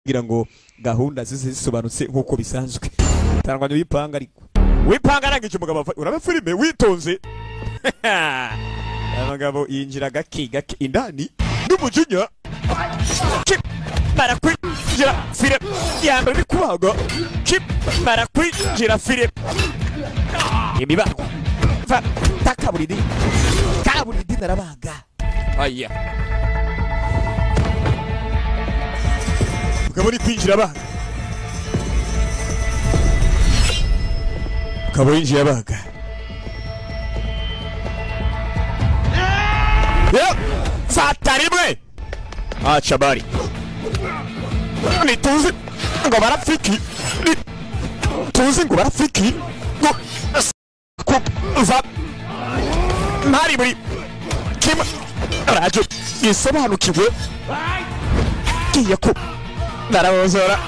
kugira ngo gahunda zisobanutse nkuko bisanzwe. Tarangwanyo wipanga ariko. Wipanga nangije umugabo uraba filime witonze. Abagabo yinjira gake indani n'umujinya. Barakwinjira filime yambaye bikubaga. Barakwinjira filime. Imibago. Takaburidi. Kaburidi narabaga. Aya. Kaburi kwinjira baga. Kaburi baga. Ya! Fatarimwe. Acha bari. Ni tuzi ngo barafiki. Tuzi ngo barafiki. Va. Mari muri. Kim. Rajo. Isobanukiwe. Kiye ko. Narabozora.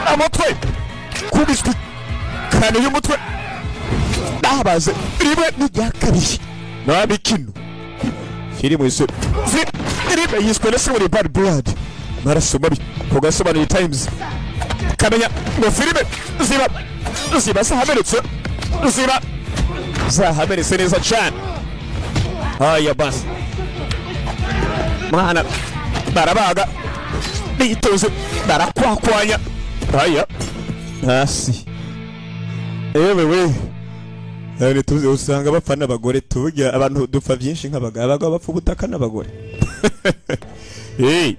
Amotwe. Kubiswi. Kane y'umutwe. Dabaze. Ribe n'yakabiri. Nabikino. Filime iso. Ribe yiswe na Simon Bad Blood. Maraso mabi. Kugasobanura Times. Kamenya ngo filime ziba sahameretse. Ziba zahameretse neza cyane. Aya bas. Mana barabaga. Bitoze barakwakwanya. Aya hasi. Ewewe ari tuze usanga bafana abagore tujya abantu dupfa byinshi nk'abagabo bapfa ubutaka n'abagore. Hey.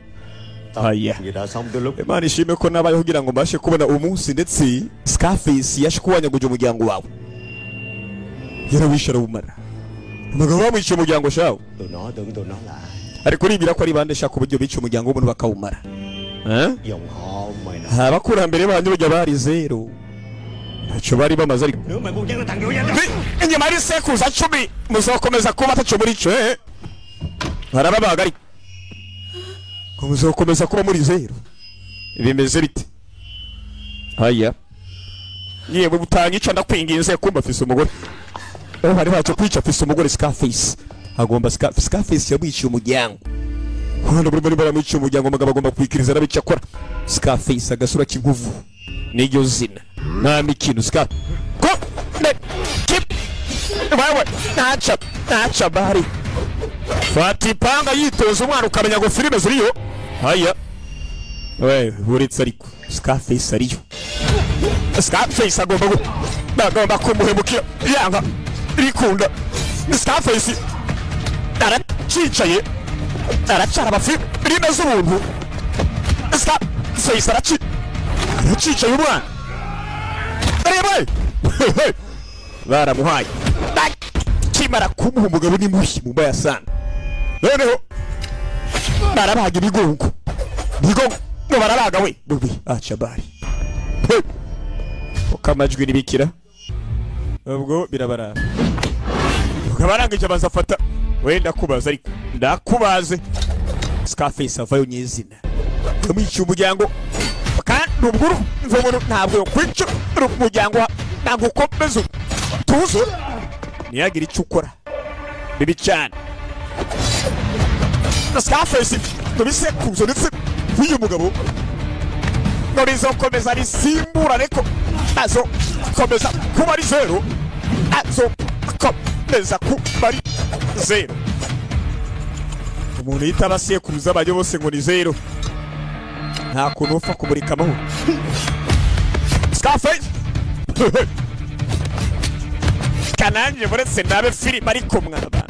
Aya. Imana ishime ko nabaye kugira ngo mbashe kubona umunsi ndetse Scarface yashikuwanya guje umuryango wawe. Yarabishara umara. Umugabo wamwice umuryango shawo. Ari kuribira ko ari bande shaka uburyo bice umuryango w'umuntu bakawumara. Abakurambere banyu bajya bari zero. Ntacyo bari bamaze ariko. Inyuma ari sekuza 10 muzokomeza kuba ataco muri cyo. Barababaga ariko. Ko muzokomeza kuba muri zero. Bimeze bite? Haya. Niye butanyica ndakwinginze kumba afise umugore. Bari baje kwica afise umugore Scarface. Agomba Scarface yabiciye umuryango. Hano buri baramwica umuryango umugabo agomba kwikiriza arabica akora. Scarface agasura kinkuvu. Niryo zina. Nta mikino Scar. Ko ne kip. Wewe nacha bari. Fati panga yitoza umwana ukamenya ngo filime ziriyo. Haya. Wewe buritse ariko Scarface ariyo. Scarface agomba kumuhemukira yanga rikunda. Scarface aracicaye aracara abafi rino z'ubuntu. Scarface aracicaye umwana. Rebe baramuhaye kimara kumuha umugabo ni mushyi mu mbaya sana. Noneho barabaga ibigongo ngo barabaga we bubi aca bari ukamajwi nibikira ubwo birabarara ukabarangije bazafata wenda kubaza ariko ndakubaze Scarface avayo nyezina kamwica umuryango kandi ubwo mvumo ntabwo kwica umuryango ntabwo komeza tuzo niyagira icyo ukora bibi cyane. Scarface tubise kuzo ndetse uyu mugabo norizo komeza risimbura ariko azo komeza kuba ari zero azo komeza kuba ari zero. Umuntu yitabasiye kuza abajyo bose ngo ni zero nta kuntu upfa kumurika amahoro. Scarface kananje buretse nabe filime ariko mwaba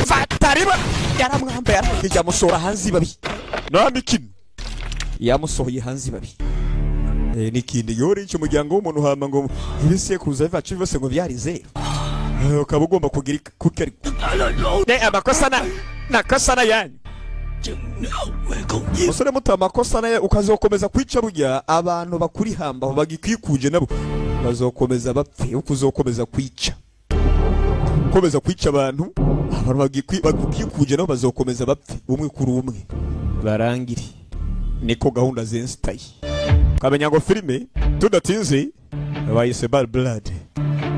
Fatariba yaramwambaye arangije amusora hanze babi. No mikino yamusohoye hanze babi. Nikindi yore icyo muryango w'umuntu hama ngo ibise kuza bivaci bose ngo byari zero. Ukaba ugomba kugira kukeri. Amakosa nakosana yanyu. Musore muto amakosa na ukazokomeza kwica burya abantu bakuri hamba bagikwikuje nabo bazokomeza bapfe ukuzokomeza kwica. Komeza kwica abantu bagikwikuje nabo bazokomeza bapfe umwe kuri umwe barangire. Niko gahunda zenstaye. Kamenya ngo filime tudatinze bayise Bad Blood.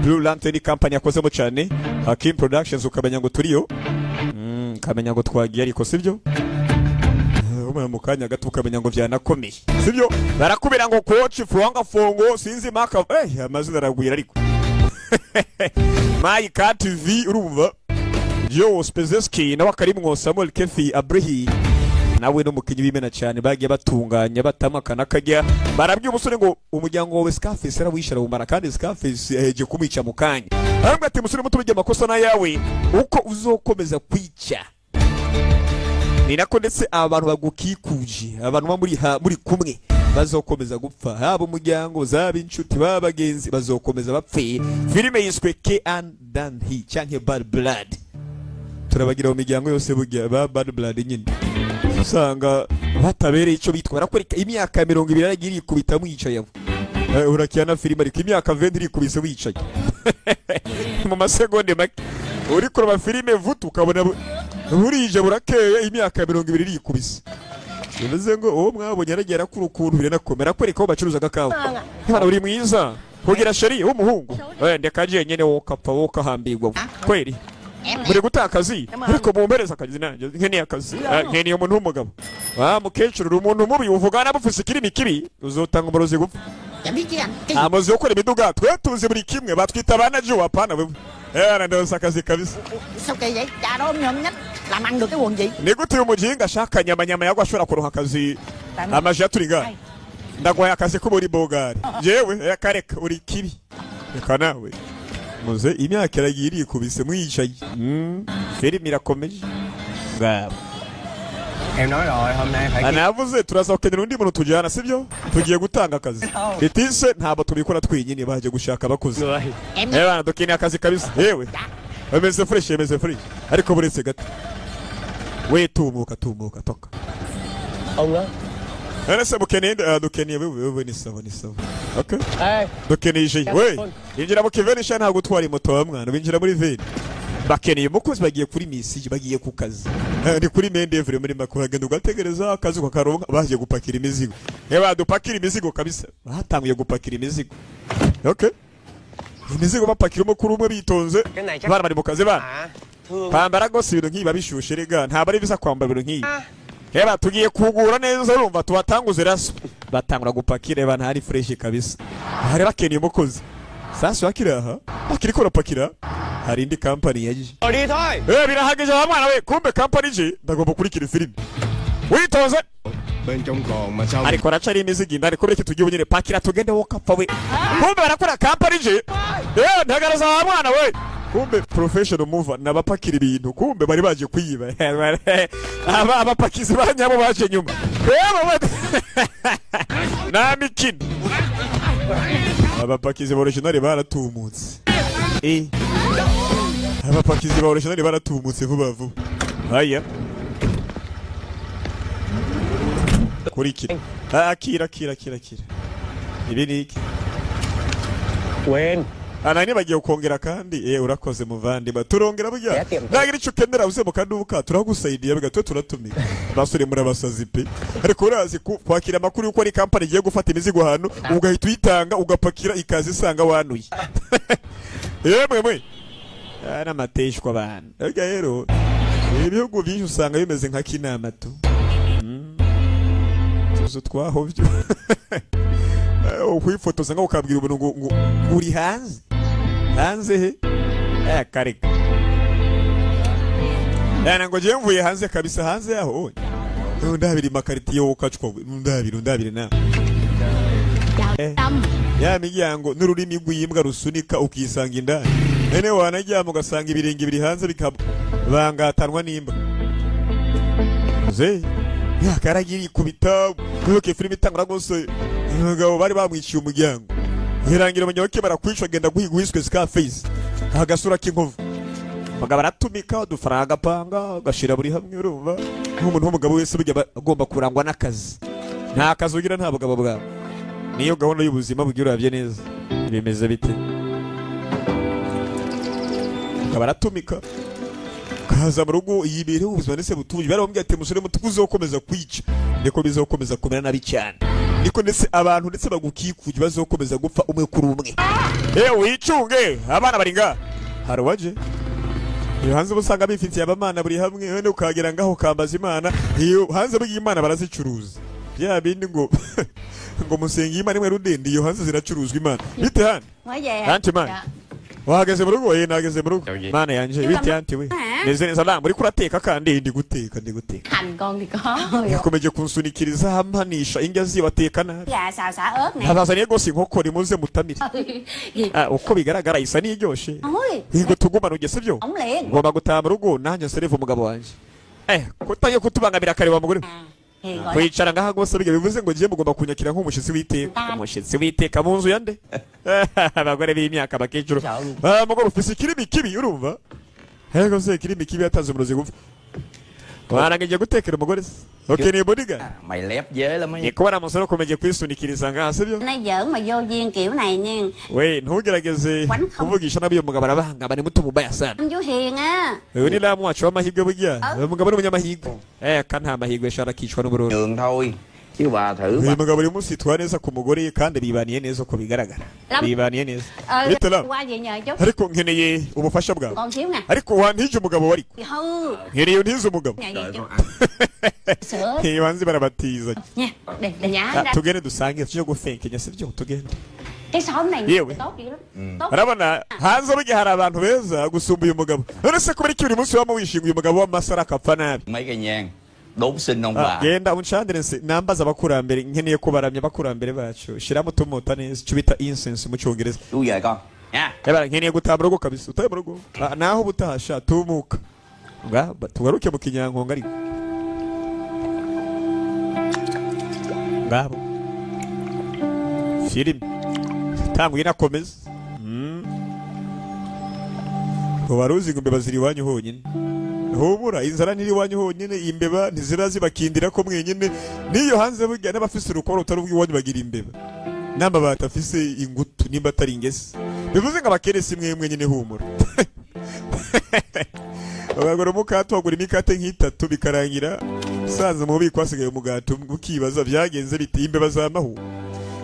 Blue Lantern company yakozemo cyane Hakim Productions ukamenya ngo turiyo kamenya ngo twagiye ariko sibyo mu kanya gato ukamenya ngo byanakomeye sibyo barakubira ngo coach Fuanga Fongo sinzi maka amazina aragwira ariko Maika TV urumva Joe Spezeski nawe akarimwo Samuel Kefi Abrihi nawe no mukinyi bimena cyane bagiye batunganya batamakana kajya barabwiye umusore ngo umuryango wawe Scarface arawishara umara kandi Scarface yaheje kumica mu kanya arambwa ati musore muto bijya amakosa na yawe uko uzokomeza kwica ni nako ndetse abantu bagukikuje abantu muri kumwe bazokomeza gupfa haba umuryango zaba inshuti babagenzi bazokomeza bapfe filime yiswe K.N. Danhi cyanke Bad Blood turabagira mu miryango yose bugiye ba Bad Blood nyine usanga batabereye icyo bitwa barakwereka imyaka 20 yaragiriye kubita mwicaye urakiyana filime ariko imyaka 20 iri kubise wicaye mu masegonde make uri kureba filime vutu ukabona burije burakeye imyaka 20 iri kubise bivuze ngo uwo mwabonye aragera ku rukuntu biranakomera kwereka aho bacuruza gakawa hano uri mwiza kugira sheri w'umuhungu ndeka je nyene wokapfa wokahambirwa kweri muri gutakazi ariko mumbereza akazi nanjye nkene akazi nkene umuntu w'umugabo mukecuru umuntu mubi uvugana bufise kirimi kibi uzotanga umurozi gupfa amaze gukora imiduga twe tuzi buri kimwe batwita abana jo apana wewe ndose akazi kabisa sao kỳ vậy cha đó nhom nhất làm ăn được cái quần gì ni gute umujinga ashaka nyama yagwa ashobora kuroha akazi amaje aturiga ndagwaye akazi ko muri bogari jewe kareka uri kibi reka nawe muze imyaka yaragiriye kubise mwicaye filime irakomeje ngabo em nói rồi hôm nay phải anavuze turazakenera undi muntu tujyana sibyo tugiye gutanga akazi bitise ntabo tubikora twenyine baje gushaka abakozi bana dukeneye akazi kabisa yewe bameze fresh ariko buretse gato we tumuka toka ông đó Nese mukeneye dukeneye wewe ni sawa okay dukeneye je we injira mu kivenisha nta gutwara moto wa mwana binjira muri veni bakeneye umukozi bagiye kuri message bagiye ku kazi ni kuri mendevre muri makuragenda ugategereza akazi ko karonka baje gupakira imizigo badupakira imizigo kabisa batanguye gupakira imizigo okay imizigo bapakira umukuru umwe bitonze bana bari mu kazi bana kwambara gose ibintu nkiba bishushe rega nta bari bisa kwambara ibintu nkibi tugiye kugura neza urumva tubatanguze raso batangura gupakira bana hari fresh kabisa hari bakeneye umukozi sasa wakiraha akiri ko rapakira hari indi company yaje đi thôi birahagije abana we kumbe company je ndagomba kurikira filime witoze bên trong còn mà sao ariko racari imizigo indari ko bireke tugiye bunyine pakira tugende wokapfa we kumbe barakora company je ndagaraza abana we kumbe professional mover nabapakira ibintu kumbe bari baje kwiba abapakizi banyabo baje nyuma na mikino abapakizi ba original baratumutse abapakizi ba original baratumutse vuba haya kurikira akira ibi niki quên anani bagiye kongera kandi urakoze muvandima turongera burya nagira icyo kendera uze mu kaduka turagusaidiye bigatwe turatumika basore muri abasazi pe ariko urazi kwakira amakuru yuko ari company igiye gufata imizigo hano ugahita uyitanga ugapakira ikazi isanga wanuye mwe ana mateshwa bana rero ibihugu byinshi usanga bimeze nka kinama tu tuzo twahovyo ukwifotoza ngo ukabwira ubuntu ngo uri hanze he kareka ngo je mvuye hanze kabisa hanze yaho ndabiri makariti yo ukacwa ndabiri na ya miryango n'ururimi rw'imbwa rusunika ukisanga indani nene wanajyamo ugasanga ibirenge biri hanze bikabangatanwa n'imbwa ze yakaragiri kubita kuyoke filime itangura gose ngabo bari bamwiciye umuryango yirangira abanyoke barakwishwa genda guhigwiswe Scarface agasura k'inkovu bagaba ratumika udufaranga panga gashira buri hamwe urumva nk'umuntu w'umugabo wese bijya agomba kurangwa n'akazi nta kazi ugira nta bugabo bwawe niyo gahunda y'ubuzima bugira uravye neza bimeze bite bagaba ratumika kaza mu rugo yibere ubuzima ndetse butuje barabambye ati musore mutukuze ukomeza kwica ndiko bizokomeza kumera nabi cyane niko ndetse abantu ndetse bagukikuje bazokomeza gupfa umwe kuri umwe wicunge abana baringa haro waje iyo hanze usanga bifitiye abamana buri hamwe wene ukagera ngaho kambaza imana iyo hanze bw'imana barazicuruza bya bindi ngo ngo musenga imana imwe rudende iyo hanze ziracuruzwa imana bite hano Mới về Anti man. Wahageze mu rugo nageze mu rugo mana yanje bite anti we neze neza la muri kurateka kandi ndi guteka hành con thì có yakomeje kunsunikiriza hampanisha indya zibateka nabi gà xào xả ớt nè ntabazaniye gose inkoko rimuze mutamire uko bigaragara isa niryoshe ôi ngo tugumana ugese byo ổng liền ngomba gutaha mu rugo nanjye sereve umugabo wanje kutaye kutubangamira kare wa mugore thì gọi là kwicara ngaha gose bivuze ngo ngiye mugomba kunyakira nk'umushitsi w'iteka umushitsi w'iteka mu nzu yande abagore b'imyaka bakecuru mugore ufise ikirimi kibi urumva hego se ikirimi kibi yatanze umurozi gupfa warangeje gutekera umugore ukeneye bodyguard Mày lép dế lắm ấy. ni kubona umusore ukomeje kwisunikiriza ngaha sibyo nay giỡn mà vô duyên kiểu này nha we ntugerageze kuvugisha nabi uyu mugabo arabahanga ni muto mubaya sana anh chú Hiền á uyu ni lamu wacu w'amahirwe burya uyu mugabo ni umunyamahirwe kandi nta mahirwe shara kicwa n'ubururu Nhường thôi. Chứ bà thử uyu mugabo uri munsi yitwara neza ku mugore kandi bibaniye neza uko bigaragara bibaniye neza bite la qua về nhờ chú ariko nkeneye ubufasha bwawe con xíu nè ariko wantije umugabo wari thì hư nkeneye untize umugabo nhà gì chú sữa ntibanze barabatiza nha để nhá ra tugende dusange tuje gufenkenya sibyo tugende cái xóm này Yewe. tốt dữ lắm tốt urabona hanze burya hari abantu beza gusumba uyu mugabo none se kubera iki buri munsi waba wishinga uyu mugabo w'amasara akapfa nabi mấy cây nhang đốt sinh ông bà. genda uncandire nambaza abakurambere nkeneye kubaramya abakurambere bacu shiramo tumota neza icyo bita incense mu cyongereza Chú về con nha. yabara nkeneye gutaha mu rugo kabisa utaye mu rugo naho butasha tumuka tugaruke mu kinyankonga ariko ngabo filime tanguye nakomeza waruzi ngo imbeba ziri iwanyu honyine hubura inzara ntiri iwanyu honyine imbeba ntizirazibakindira ko mwenyine niyo hanze burya n'abafise urukundo rutari ubw'iwanyu bagira imbeba n'amabati afise ingutu nimba atari ingese bivuze ngo abakeresi mwe nyine humura bagora umukate wagura imikate nk'itatu bikarangira usanze mu bubiko hasigaye umugati ukibaza byagenze bite imbeba zamahu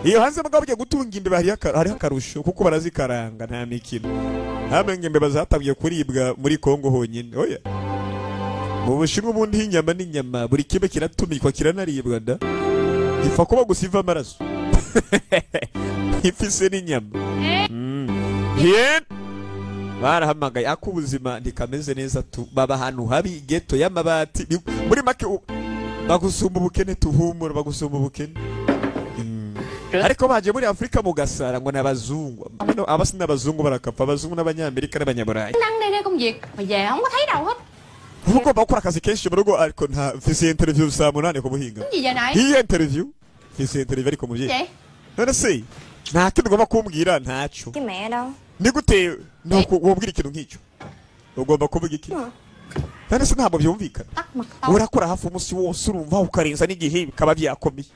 iyo hanze mugabo ugiye gutunga imbeba hariho akarusho kuko barazikaranga nta mikino hamwe ngo imbeba zatabwiye kuribwa muri Kongo honyine oya mu Bushinwa ubundi inyama n'inyama buri kimwe kiratumikwa kiranaribwa da ifa kuba gusa iva amaraso ifise n'inyama yen barahamagaye akubuzima ndikameze neza tu baba ahantu habi geto y'amabati muri make bagusumba ubukene tuhumura bagusumba ubukene ariko baje muri Afrika mu gasara ngo nabazungu abasi n'abazungu barakapfa abazungu n'abanyamerika n'abanyaburayi năng đi đây công việc mà về không có thấy đâu hết uko bakora akazi kenshi mu rugo ariko nta fise interview saa 8 ku buhinga gì giờ này iyi interview fise interview ariko muvye vậy none se nta kintu ugomba kumbwira ntaco Cái mẹ đâu? ni gute nuko wobwira ikintu nk'icyo ugomba kuvuga iki none se ntabwo byumvikana tắt mặt tao urakora hafi umunsi wose urumva ukarenza n'igihe bikaba byakomeye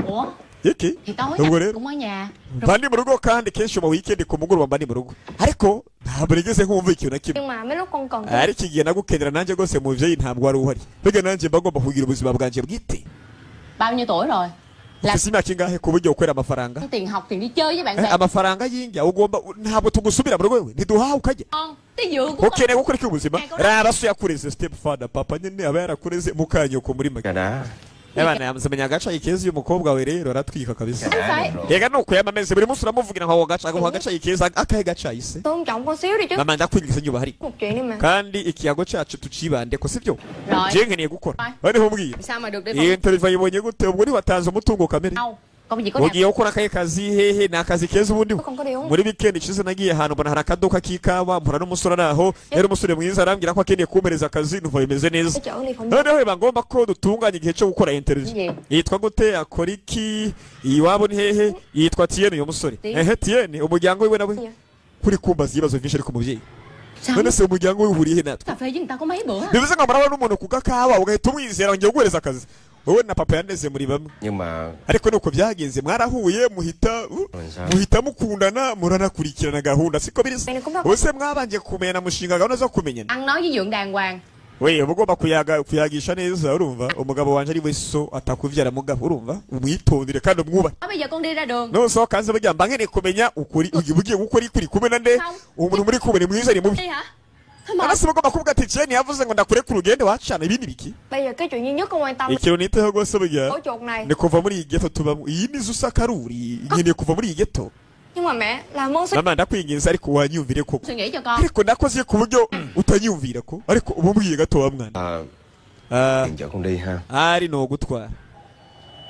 ủa iki thì tối ubwo á, rero cũng ở nhà mba ndi mu rugo kandi kenshi mu weekend ku mugoroba mba ndi mu rugo ariko ntabwo nigeze nkumva ikintu na kimwe Nhưng mà mấy lúc con còn ariko igihe nagukenera nanjye rwose muvyeyi ntabwo wari uhari mbega nanjye mba ngomba kugira ubuzima bwanjye bwite bao nhiêu tuổi rồi ufise imyaka ingahe ku buryo ukorera amafaranga tiền học tiền đi chơi với bạn bè amafaranga y'injya ugomba ntabwo tugusubira mu rugo wewe ntiduhaha ukajya con cái dựa của con ukeneye gukora iki ubuzima raba so yakureze step father papa nyine aba yarakureze mukanyoko muri make Đã. abana yamuzamenya agaca ikezi y'umukobwa we rero aratwika kabisa phải yega nuko yamameze buri munsi uramuvugira ngo agaca ikezi akahe gaca ise tôn trọng con xíu đi chứ. mama ndakwingiza nyuba hari Một chuyện đi mà. kandi ikiyago cyacu tucibande ko sibyo Rồi. je nkeneye gukora bariho mbwira Sao mà được đi iyi interview yibonye gute ubwo ni watanze umutungo kamere đâu con gì có đẹp ugiye gukora akahe kazi hehe ni akazi keza ubundi con có đi uống. muri weekend ishize nagiye ahantu mbona hari akaduka k'ikawa mpura n'umusore naho yari umusore mwiza arambwira ko akeneye kumpereza akazi numva bimeze neza Cái chỗ đi phòng. noneho biba ngombwa ko dutunganya igihe cyo gukora interview gì yitwa gute akora iki iwabo ni hehe yitwa Tiene uyu musore Tiene. Tiene umuryango wiwe nawe Dạ. kuri kumbaza ibibazo byinshi ariko mubyeyi sao none se umuryango we uhuriye he natwe cà phê với người ta có mấy bữa bivuze ngo murabona n'umuntu ku gakawa ugahita umwizera ngiye guhereza akazi wowe na papa yaneze muri bamwe Nhưng mà ariko nuko byagenze mwarahuye muhita mukundana muranakurikirana gahunda siko biri Mày này cũng đâu. bose mwabanje kumenya mushinga gahunda zo kumenyana ăn nói với dượng đàng hoàng we uba ugomba kuyagisha neza urumva umugabo wanje ari we so atakuvyara mugabo urumva umwitondere kandi umwubahe bây giờ con đi ra đường no kanze bajya nkeneye kumenya ukuri ugiye gukora ikuri kumwe na nde umuntu muri kumwe ni mwiza ni mubi đi hả Anasema ko bakubwa ati Jenny yavuze ngo ndakure ku rugendo wacana ibindi biki. Bây giờ cái chuyện duy nhất con quan tâm Ikintu niteho gose burya. ổ chuột này. Ni kuva muri iyi ghetto tubamo. Iyi ni Zusakaruri. Nkeneye kuva muri iyi ghetto. Nhưng mà mẹ làm ơn Mama ndakwinginze ariko wanyumvire koko. suy nghĩ cho con. Ariko nakoze ku buryo utanyumvira ko. Ariko ubu mbwiye gato wa mwana. Anh chở con đi ha. Ari no gutwara.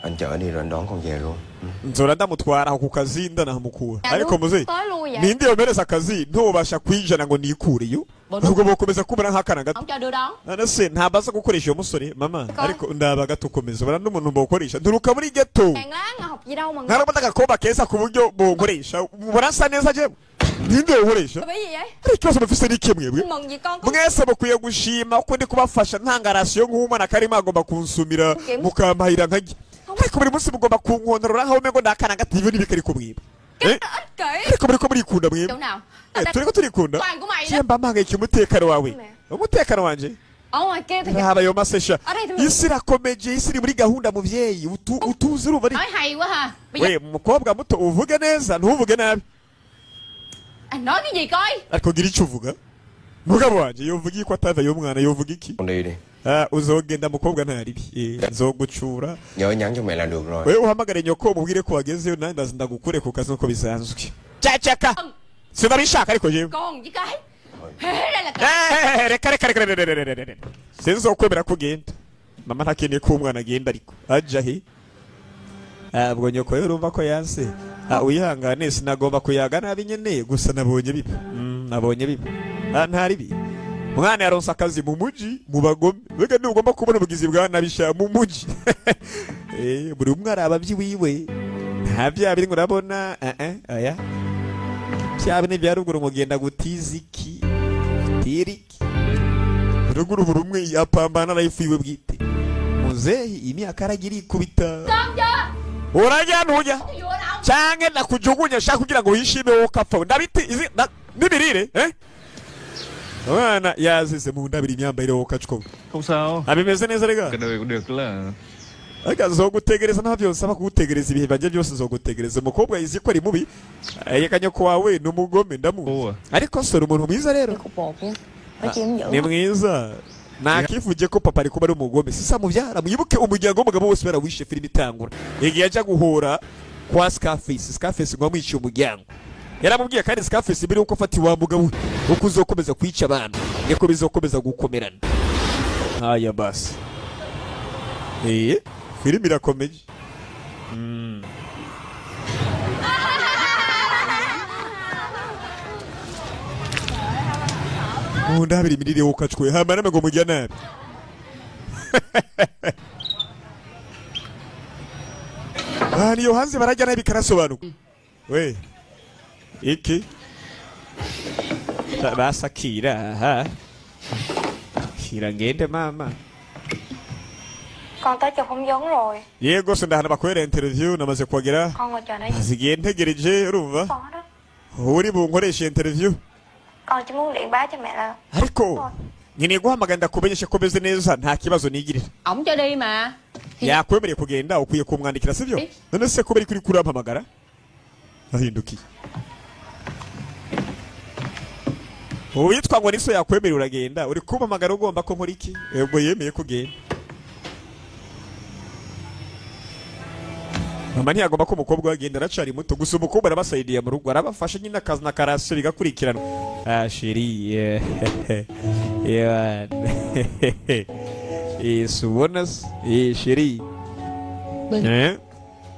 Anh chở đi rồi anh đón con về luôn. Nzora ndamutwara ku kazi ndanahamukura. Ariko muze. Tới lui vậy. Ninde yomereza akazi ntubasha kwijana ngo nikureyo. Ubwo bokomeza kubura nk'akana gato. Không cho đưa đón. Anase ntabaza gukoresha iyo musore mama ariko ndaba gato komeza bara n'umuntu bokoresha nturuka muri ghetto. Hàng láng học gì đâu mà. Ntarabona agakoba keza ku buryo bokoresha. Burasa neza je. Ninde yokoresha? Bởi gì vậy? Ariko mufise ni kimwe bwe. Mừng gì con có Mwese mukwiye gushima ko ndi kubafasha ntangarasiyo nk'umwana karimo agomba kunsumira mukampahira nkajya. Ariko buri munsi mugomba kunkontorora aho umengo ndakana gatiwe n'ibikari kubwiba. ích kỷ. Ariko muri ko muri mwiba. Chỗ nào? Turiko turikunda. Toàn của mày đó. Cyemba mpangayika umutekano wawe. Umutekano wanje. Ở ngoài kia thì Haba yo masesha. Ở đây thì Isi rakomeje isi iri muri gahunda muvyeyi utuzi urumva ari. nói hay quá ha. Bây giờ We mukobwa muto uvuge neza ntuvuge nabi. anh nói cái gì coi? Ariko gira icyo uvuga. Mugabo wanje yovuga ko atava yo mwana yovuga iki? Con đi đi. Uzogenda mukobwa ntaribi. Nzogucura. Nhớ nhắn cho mẹ là được rồi. Wewe uhamagare nyoko mubwire ko wagezeyo nandi ndagukure ku kazi uko bisanzwe. Cacaka. Sinabishaka ariko jewe. Con với cái. Thế đây là cái. Reka. Sinzokwemera kugenda. Mama ntakeneye ko umwana agenda ariko. Aja he. Ubwo nyoko yo urumva ko yanse. Uyihangane sinagomba kuyaga nabi nyene gusa nabonye bibi. Nabonye bibi. Ntari bi. Mwana yaronse akazi mu muji mu bagome. Wega ntugomba kubona ubugizi bwa nabisha mu muji. Buri umwe ari abavyi wiwe. Nta byabiri ngo urabona aya. Cyabene byaruguru mugenda gutiza iki. Tiriki. Ruguru buri umwe yapambana life yiwe bwite. Muzehi imyaka aragira ikubita. Urajya ntuja. Canke nakujugunya shaka kugira ngo wishime wo kapfa. Ndabiti nibirire Mwana yazize mu ndabiri imyambarire wo kacwo. Không sao. Abimeze neza rega. Cái đời cũng được là Akazogutegereza nta byose aba kugutegereza ibihe bajye byose zogutegereza umukobwa yizi ko ari mubi. Yekanye ko wawe n'umugome ndamu. Ariko sore umuntu mwiza rero. Cục bột nha. Phải chịu dữ. Ni mwiza. Nakivuje ko papa ari kuba ari umugome. Sisa muvyara mwibuke umuryango w'umugabo wose barawishe filimi itangura. Igihe yaja guhora kwa Scarface ngo amwice umuryango. Yaramubwiye kandi Scarface biri uko fati wa mugabo uko uzokomeza kwica abantu niko bizokomeza gukomerana. Aya basi. Filimi irakomeje. Ndabiri mirire wo kacwe hamana ngo mujya nabi. Niyo hanze barajya nabi karasobanuka. We. Iki. Basakira ha. Kira ngende mama. Con tới chụp không giống rồi. Yego se ndahana bakwera interview namaze kwagera. Con ngồi chờ đây. Zigiye ntegereje urumva. Có đó. Uri bunkoresha interview. Con chỉ muốn điện báo cho mẹ là. Ariko nyine guhamagara ndakumenyesha ko beze neza nta kibazo nigirira. Ổng cho đi mà. Yakwemereye kugenda ukwiye kumwandikira sivyo? None se ko bari kuri kurampamagara? Ahinduki. Uwitwa ngo niso yakwemerera uragenda uri kumpamagara ugomba ko nkora iki? Ubwo yemeye kugenda. Mama ntiyagomba ko umukobwa wagenda aracari muto gusa umukobwa arabasaidiye mu rugo arabafasha nyine akazi na karasiyo bigakurikirana. Sheri subonas sheri.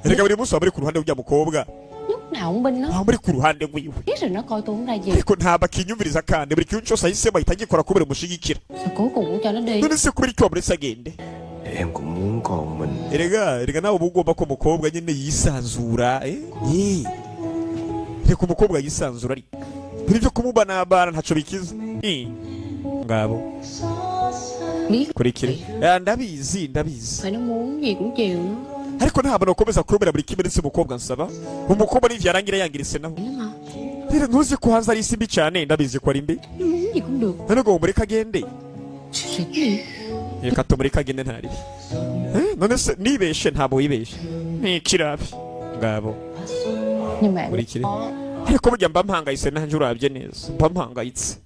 Reka buri munsi bari ku ruhande rw'ya mukobwa. Lúc nào cũng binh nó. Bari ku ruhande rwiwe. Biết rồi nó coi tôi không ra gì. Ariko nta bakinyumviriza kandi buri kintu cyose ahisemo ahita agikora kubera umushigikira. Sao cuối cùng cũng cho nó đi. None se kubera icyo wamuretse agende. Em cũng muốn con mình. Erega nawe uba ugomba ko umukobwa nyine yisanzura. Reka umukobwa yisanzura ariko byo kumubanabana ntaco bikiza. Ngabo. Biết. Kurikire. Ndabizi. Phải nó muốn gì cũng chiều nó. Ariko ntabwo nakomeza kwemera buri kimwe ndetse umukobwa nsaba. Umukobwa ni vyarangira yangiritse naho. Rero ntuzi ko hanze ari isi mbi cyane ndabizi ko ari mbi. Nó muốn gì cũng được. None ngo muri kagende. Sẽ gì? Reka tumuri kagende ntari. None se nibeshe ntabo yibeshe. Ni kirabi. Ngabo. Nhưng mà Kurikire. Ariko burya mba mpangayitse nanje urabye neza. Mba mpangayitse.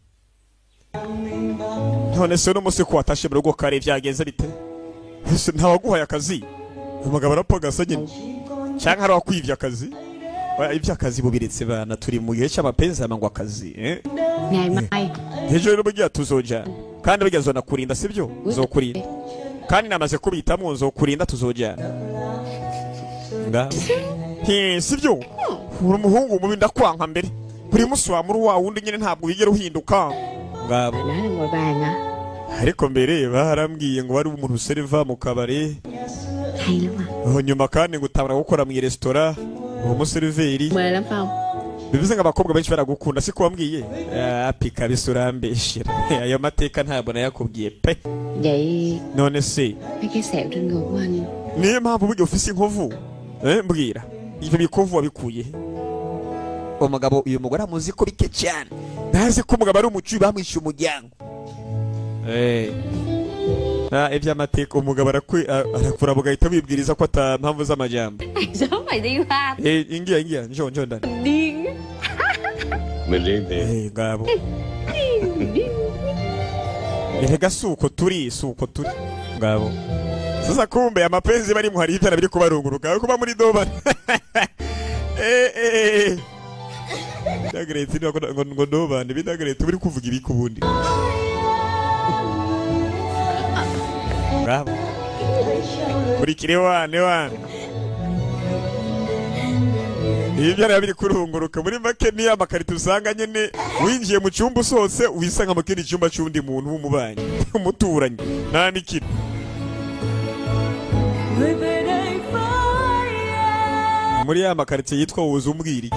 none se no musi ko watashe mu rugo kare byagenze bite ese ntawaguhaye akazi umugabo arapagasa nyine cyangwa hari wakwivya akazi iby'akazi bubiretse bana turi mu gihe cy'amapenzi amangwa akazi Ngày mai ejo rero bugiye tuzojana kandi bigeze na kurinda sibyo uzokurinda kandi namaze kubitamo nzokurinda tuzojana nga sibyo uri umuhungu mubi ndakwanka mbere buri musi wa muri wa wundi nyine ntabwo wigera uhinduka ngabo nói là ngồi bàn à. ariko mbere barambwiye ngo bari umuntu serva mu kabare Hay lắm à. nyuma kandi gutabara gukora mu restaurant umuseriveri Mê lắm không? bivuze ngo abakobwa benshi baragukunda siko wambwiye apika bisurambeshira ayo mateka ntabwo nayakubwiye pe Vậy none se mấy cái sẹo trên người của anh niyo mpamvu buryo ufise inkovu mbwira ibyo bikovu wabikuye umugabo uyu mugore amuzi ko bike cyane ntazi ko umugabo ari umucuyi bamwishyuye umuryango iby'amateka umugabo arakura bugahita wibwiriza ko ata mpamvu z'amajambo Sớm mày đi ba. ingia njoo ndani Điên. Mình riêng tiền. ngabo erega suko turi ngabo sasa kumbe amapenzi bari mu hari ibyana biri kubarunguruka kuba muri doba Dagreti ngo doba ni bidagreti biri kuvuga ibiki ubundi ngabo buri kirewane ibyana biri kurunguruka muri make ni amakarito usanga nyene winjiye mu cyumba usose uhisanga mu kindi cyumba cy'undi muntu w'umubanyi umuturanye nta nikino muri ya makarito yitwa uzumbwiri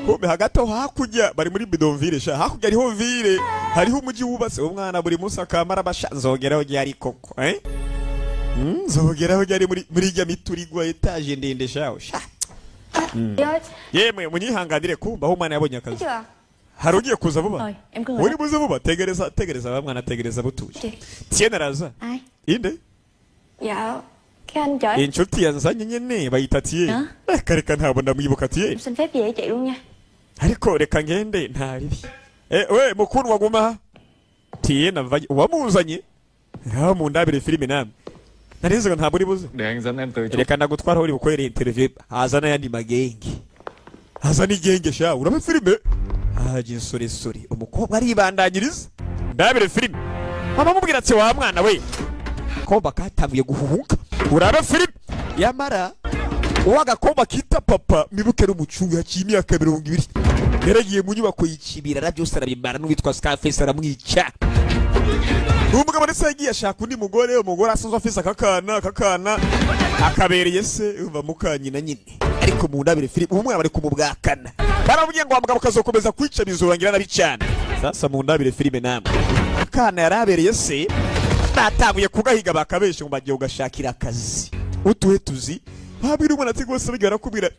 kumbe hagati aho hakurya bari muri bidonville sha hakurya hariho ville hariho umujyi wubatse umwana buri munsi akamara basha nzogeraho ryari koko nzogeraho ryari muri rya miturigwa etage ndende shaho sha yemwe munyihanganire kumba aho umwana yabonye akazi hari ugiye kuza vuba uri buze vuba tegereza bamwana tegereza butuje tiene raza inde Dạ cái anh chở inshuti yanzanye nyene bayita tiye kareka ntabwo ndamwibuka tiye em xin phép về chị luôn nha. ariko reka ngende ntaribi we mukuru waguma tiye navaye wamuzanye mu ndabire filime namwe narize ngo ntabwo uri buze Để anh dẫn em tới chỗ. reka nagutwara uri bukorera interview hazana yandi magenge hazana igenge sha uraba filime haje sore umukobwa aribandanyiriza ndabire filime mama mubwira ati wa mwana we ko bakatangiye guhuhuka uraba filime yamara uwagakomba kita papa mibuke n'umucungu yakimiye aka 20 yaragiye mu nyubako yikibira byose arabimara n'uwitwa Scarface aramwica umugabo ndetse yagiye ashaka undi umugore asanzwe afise akakana akabereye se uva mukanyina nyine ariko mu ndabire filime umwe bari kumubwakana baravuye ngo umugabo kazokomeza kwica bizorangira nabicana sasa mu ndabire filime namwe akana yarabereye se batanguye kugahiga bakabeshe ngo bagiye ugashakira akazi utuhe tuzi babwira umwana ati gose bigara kubira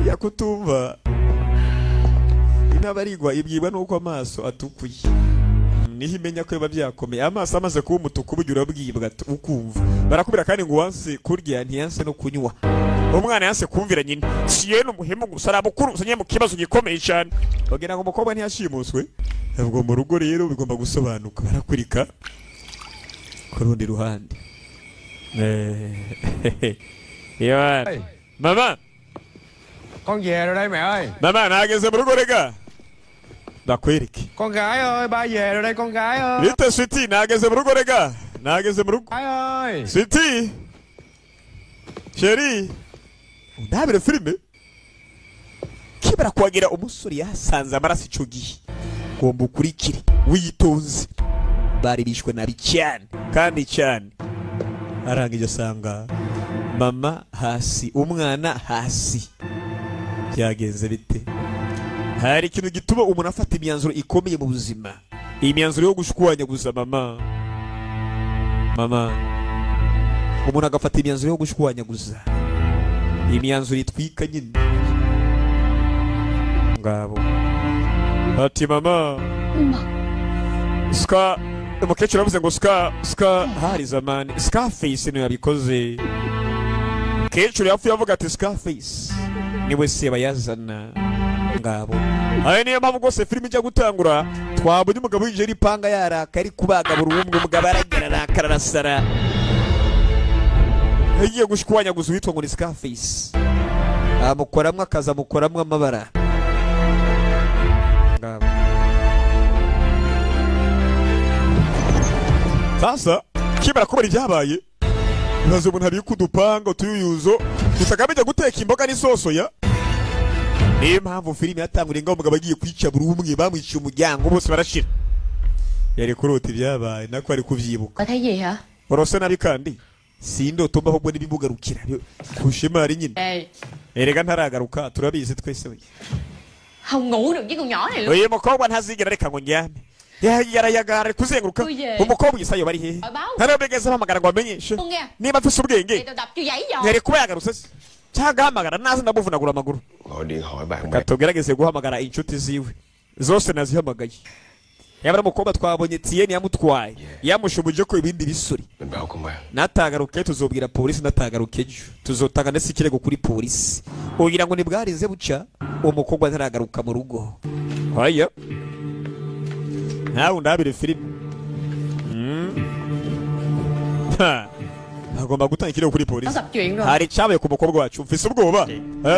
yakutumva inabarigwa ibyibwa nuko amaso atukuye niho imenya ko biba byakomeye amaso amaze kuba umutuku bugira bwibwa ukumva barakubira kandi ngo wanse kurya ntiyanse no kunywa umwana yanse kumvira nyine siye n'umuhemu gusara mukuru usanye mu kibazo gikomeye cyane bagira ngo umukobwa ntiyashimuswe ubwo mu rugo rero bigomba gusobanuka barakurika ku rundi ruhande mama Con về rồi đây mẹ ơi. mama nageze mu rugo rega bakwereke Con gái ơi, ba về rồi đây con gái ơi. bite sweetie nageze mu rugo rega nageze mu rugo Gái ơi. sweetie chérie ndabire filime kibara kwagira umusore yasanze amaraso ico gihe ngomba ukurikire witonze bari bishwe nabi cyane kandi cyane arangije asanga mama hasi umwana hasi byagenze bite hari ikintu gituma umuntu afata imyanzuro ikomeye mu buzima imyanzuro yo gushwanya gusa mama umuntu agafata imyanzuro yo gushwanya gusa imyanzuro itwika nyine ngabo ati mama ska umukecuru avuze ngo ska hari zamani Scarface niwe yabikoze umukecuru yapfuye avuga ati Scarface niwe se bayazana ngabo ayo niyo mpamvu rwose filime ijya gutangura twabonye umugabo winjiye ipanga yaraka ari kubaga buri umwe umugabo aragera arakara arasara yagiye gushwanyaguza uwitwa ngo ni Scarface amukoramwo akaza amukoramwo amabara ngabo sasa kibara kubara ibyabaye bibaze umuntu hari kudupanga utuyuzo tutagamije guteka imboga n'isoso ya niyo mpamvu filime yatanguriye ngo umugabo agiye kwica buri umwe bamwiciye umuryango bose barashira yari kurota ibyabaye nako ari kuvyibuka Có thấy gì hả? borose nabi kandi sindoto mbaho ngo nibimugarukira kushema ari nyine erega ntaragaruka turabizi twese we Không ngủ được với con nhỏ này luôn. uyu mukobwa ntazigera reka ngo njyame yarayagara kuzenguruka umukobwa isayo bari hehe ntarabegeza bahamagara ngo amenyeshe niba afise ubwenge yari kuba yagarutse cyangwa ahamagara naze ndamuvunagura amaguru Gọi điện hỏi bạn bè. katugerageze guhamagara inshuti ziwe zose nazihamagaye yabara umukobwa twabonye Tieni yamutwaye yamushubuje ko ibindi bisuri Mình báo công an. natagaruke tuzobwira polisi natagaruke ejo tuzotanga ndetse ikirego kuri polisi ugira ngo nibwarize buca umukobwa ntaragaruka mu rugo haya nawe ndabire filime agomba gutanga ikirego kuri Nó polisi gặp chuyện rồi. hari cyabaye ku mukobwa wacu mfise ubwoba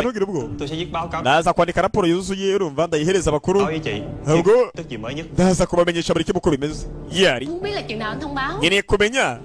ntugire ubwoba Tôi sẽ viết báo cáo ndaza kwandika raporo yuzuye urumva ndayihereza abakuru với chị. ahubwo Tức gì mới nhất. ndaza kubamenyesha buri kimwe uko bimeze yari Không biết là chừng nào anh thông báo. nkeneye kumenya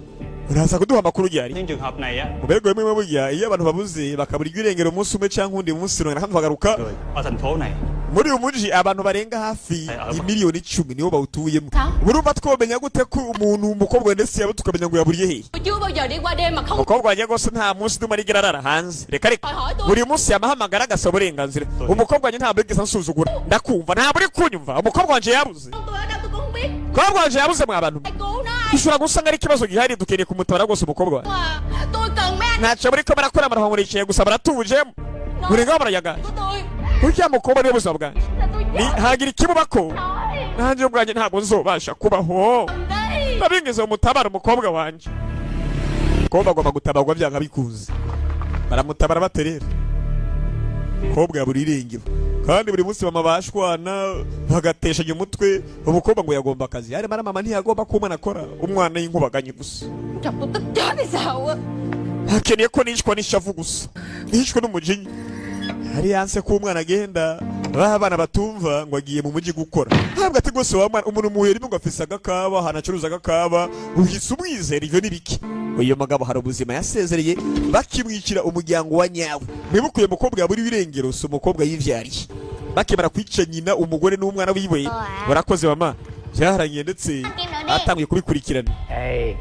uraza kuduha amakuru yari Những trường hợp này á, ubego bimwe burya iyo abantu babuze bakabura irengero umunsi umwe cyangwa undi munsi runaka kandi bagaruka người ở thành phố này muri uyu mujyi abantu barenga hafi miliyoni 10 nibo bawutuyemo urumva twomenya gute ko umuntu umukobwa ndetse yabo tukamenya ngo yaburiye hehe Tôi chưa bao giờ đi qua đêm mà không umukobwa wanjye gose nta munsi nduma rigera arara hanze reka reka hỏi tôi. buri munsi yamahamagara agasaba uburenganzira umukobwa wanjye ntabwo yigeze ansuzugura ndakumva ntabwo uri kunyumva umukobwa wanjye yabuze Tôi ở đâu tôi cũng không biết. umukobwa wanjye yabuze mwa bantu Ai cứu nó ai ushobora gusanga ari ikibazo gihari dukeneye kumutabara rwose umukobwa wawe mà. Tôi cần mấy anh ntacyo muri ko barakora abantu bamurikiye gusa baratujemo buri ngaho barayaganje của tôi. burya mukobwa niwe buzima bwanjye Là tôi ni chết hagira ikimubako rồi. nanjye ubwanjye ntabwo nzobasha kubaho Đây. nabingeze umutabara umukobwa wanjye umukobwa agomba gutabarwa byanga bikuze baramutabara baterera umukobwa yabura irengero kandi buri munsi mama bashwana bagateshanya umutwe umukobwa ngo yagomba akazi yari mama ntiyagomba ko umwana akora umwana y'inkubaganye gusa Chồng tôi tức chết hay sao á. hakeneye ko nishwa n'ishavu gusa nishwe n'umujinya hari yanse ko umwana agenda abana batumva ngo agiye mu mujyi gukora ntabwo ati rwose wa mwana umuntu muherimo ngo afise agakaba hanacuruza agakaba uhise umwizera ivyo n'ibiki uyu mugabo hari ubuzima yasezereye bakimwicira umuryango wa nyawe mwibukuye umukobwa yaburi birengero si umukobwa yivyariye bakemara kwica nyina umugore n'umwana wiwe barakoze mama byaharangiye ndetse atangiye kubikurikirana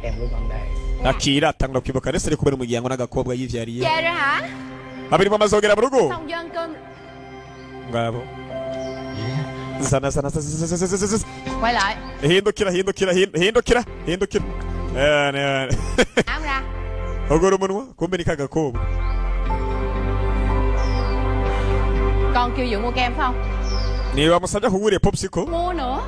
Em với con đây. akira atangura kwibuka ndetse ari kubera umuryango n'agakobwa yivyariye Về rồi hả? babiri bamazogera mu rugo Xong chưa ăn cơm. ngabo zana Quay lại. hindukira Áo ra. ogora umunwa kumbe ni kagakobwa Con kêu Dượng mua kem phải không? niba musabye kuguriye popsicle Mua nữa.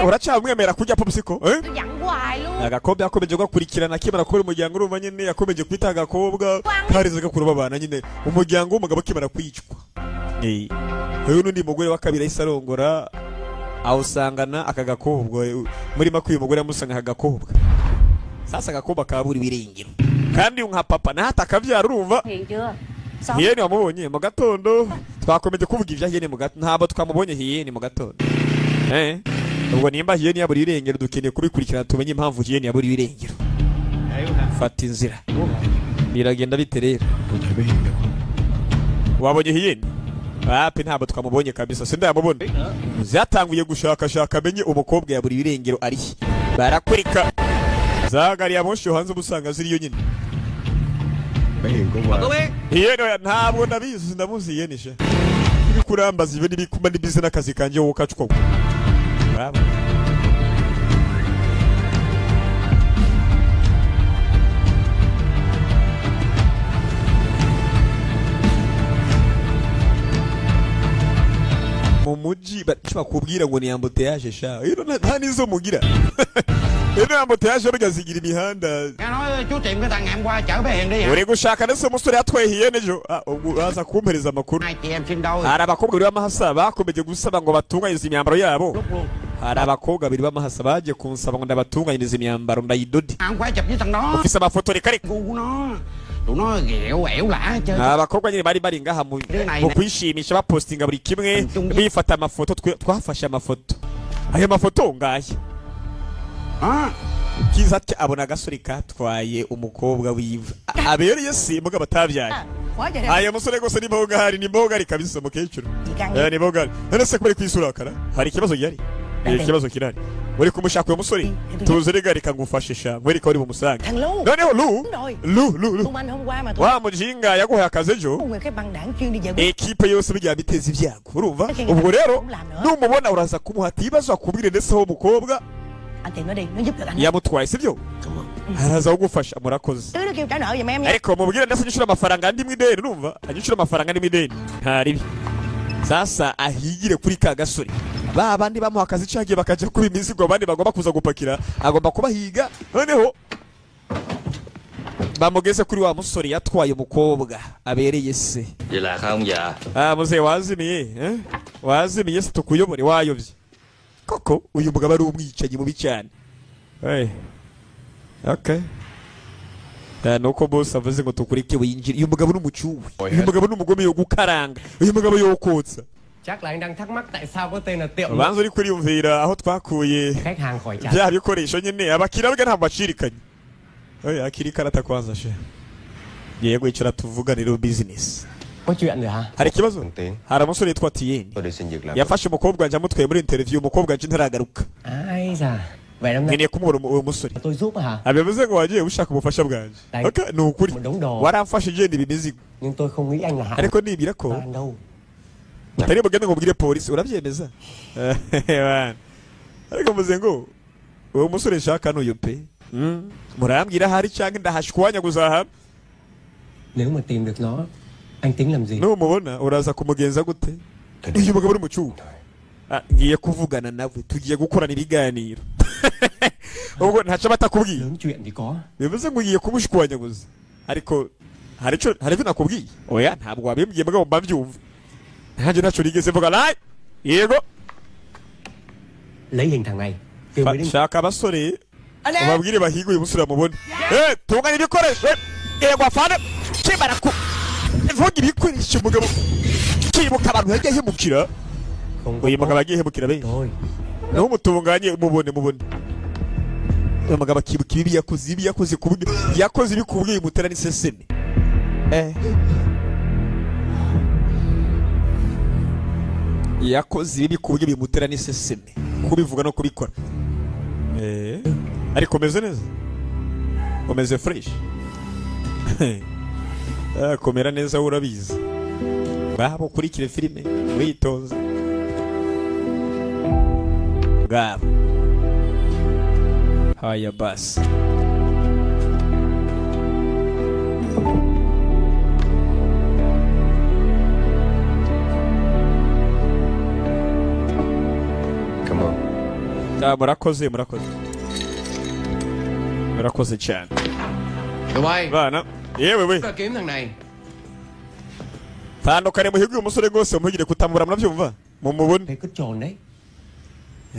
uracyamwemera kurya popsicle Tôi dặn hoài luôn. agakobwa yakomeje gukurikirana akimara kubera umuryango urumva nyine yakomeje kwita agakobwa karize gakuru babana nyine umuryango w'umugabo akimara kwicwa uyu n'undi mugore wa kabiri ahise arongora awusangana aka gakobwa muri makwiye umugore yamusanga aka gakobwa sasa agakobwa kabura ibirengero kandi nka papa nahata akabyara urumva Hiền chưa? hiyeni wamubonye mu gatondo twakomeje kuvuga ibya hiyeni mu gatondo ntabwo twamubonye hiyeni mu gatondo ubwo nimba hiyeni yabura irengero dukeneye kubikurikirana tumenye impamvu hiyeni yabura irengero fata inzira biragenda bite rero wabonye hiyeni wapi ntabwo twamubonye kabisa sindayamubona zatanguye gushakashaka amenye umukobwa yabura irengero ari barakurika zagariye amoshi hanze ubusanga ziriyo nyine Bé Hiền cũng vậy. hiyeni ntabwo ndabizi ndamuzi hiyeni sha ibikurambaza ibe n'ibikuma n'ibize n'akazi kanjye wowe kacukwa mu mujyi bakubwira ngo ni ambuteyage sha nta nizo mugira ino moto yaje bigazigira imihanda Nghe nói chú Tiệm cái thằng ngày hôm qua chở bé Hiền đi hả? uri gushaka ndetse umusore yatwehiye nejo ubwo aza kumpereza amakuru Hai chị em sinh đôi. hari abakobwa babiri b'amahasa bakomeje gusaba ngo batunganyirize imyambaro yabo Lúc luôn. hari abakobwa babiri b'amahasa baje kunsaba ngo ndabatunganyirize imyambaro ndayidodi Không phải chụp với thằng đó. ufise amafoto reka reka Gu của nó. Tụi nó ghẹo ẻo lả hết trơn. abakobwa nyine bari ngaha mu kwishimisha bapostinga buri kimwe bifata amafoto twafashe amafoto ayo mafoto ngaya Đó. kiza ati abona agasore katwaye umukobwa wiwe abereye simbuga batabyaye Quá trời đẹp. aya musore gose ni bogari kabisa mukecuru Chị càng ni bogari none se kubera kwisura kara hari ikibazo gihari ikibazo kirari uri kumushaka uyo musore tuzerega reka ngufashisha ngwereka uri bumusanga Thằng Lu. noneho Lu Tụi anh hôm qua mà tụi wa mujinga yaguhaye akazi ejo người cái băng đảng chuyên đi giải quyết. ekipe yose bijya biteza ibyago urumva ubwo rero numubona uraza kumuhata ibibazo akubwire ndetse aho umukobwa Anh Tiệm nó đi, nó giúp được anh. yamutwaye sibyo araza kugufasha murakoze Đứa nó kêu trả nợ giùm em nha. ariko mubwire ndetse anyishura amafaranga andi mwideni urumva anyishura amafaranga andi mwideni ntaribi sasa ahigire kuri ka gasore ba bandi bamuha akazi cagiye bakaja kuba imizigo abandi bagomba kuza gupakira agomba kubahiga noneho bamugeze kuri wa musore yatwaye umukobwa abereye se Vậy là không dạ? muze wazimiye wazimiye se tukuyobore wayovye koko uyu mugabo ari umwicanyi mubi cyane okay nuko boss avuze ngo tukureke winjire uyu mugabo n'umucuwe uyu mugabo n'umugome yo gukaranga uyu mugabo yo kotsa Chắc là anh đang thắc mắc tại sao có tên là Tiệm. banza uri kuriyumvira aho twakuye Khách hàng khỏi trả. bya bikoresho nyine abakira bwe nta bacirikanye akiri karata kwanza she yego icara tuvuganira business Có chuyện rồi hả? hari ikibazo Thằng Tiến, hari umusore yitwa Tiyeni tôi đi xin việc làm. yafashe umukobwa njya mutwaye muri interview umukobwa nje ntaragaruka Ai da. Vậy năm nay nkeneye kumubona uwo musore tôi giúp hả? abivuze ngo wagiye ushaka ubufasha bwanje Đấy. okay ni ukuri Một đống đồ. waramfashe igenda ibi mizigo Nhưng tôi không nghĩ anh là hạng ariko nibira ko anh đâu. utari bugende ngo ubwire polisi urabyemeza Bana. ariko muze ngo uwo musore nshaka n'uyu pe murambwira hari cyangwa ndahashwanya guzaha Nếu mà tìm được nó, anh tính làm gì? numubona uraza kumugenza gute uyu mugabo uri mu cyumba ngiye kuvugana nawe tugiye gukorana ibiganiro ubwo ntaco batakubwiye Lớn chuyện thì có. bivuze ngo ugiye kumushwanya gusa ariko hari icyo nakubwiye oya ntabwo wabimbwiye mugabo mbabyumva ntaje naco rigeze mvuga nayi yego Lấy hình thằng này. Kêu mới đi. shaka abasore ubabwire bahiga uyu musore amubone tunganya ibikoresho yego afana kimara ku vuga ibikoresho mugabo kibuka abantu yagiye hemukira Không có uyu mugabo tốt. yagiye hemukira be Thôi. naho umutunganye mubone uyu mugabo akibuka ibi yakoze ku buryo yakoze ibi ku buryo yimutera n'iseseme yakoze ibi ku buryo bimutera n'iseseme kubivuga no kubikora ariko umeze neza umeze fresh komera neza urabizi babo kurikire filime witonze bwabo haya basi Cảm ơn. murakoze murakoze cyane Tụi bay. bana yewe we Ta kiếm thằng này. tandukane muhigwe umusore rwose muhigire kutamubura murabyumva mumubone Cái cứt trồn đấy.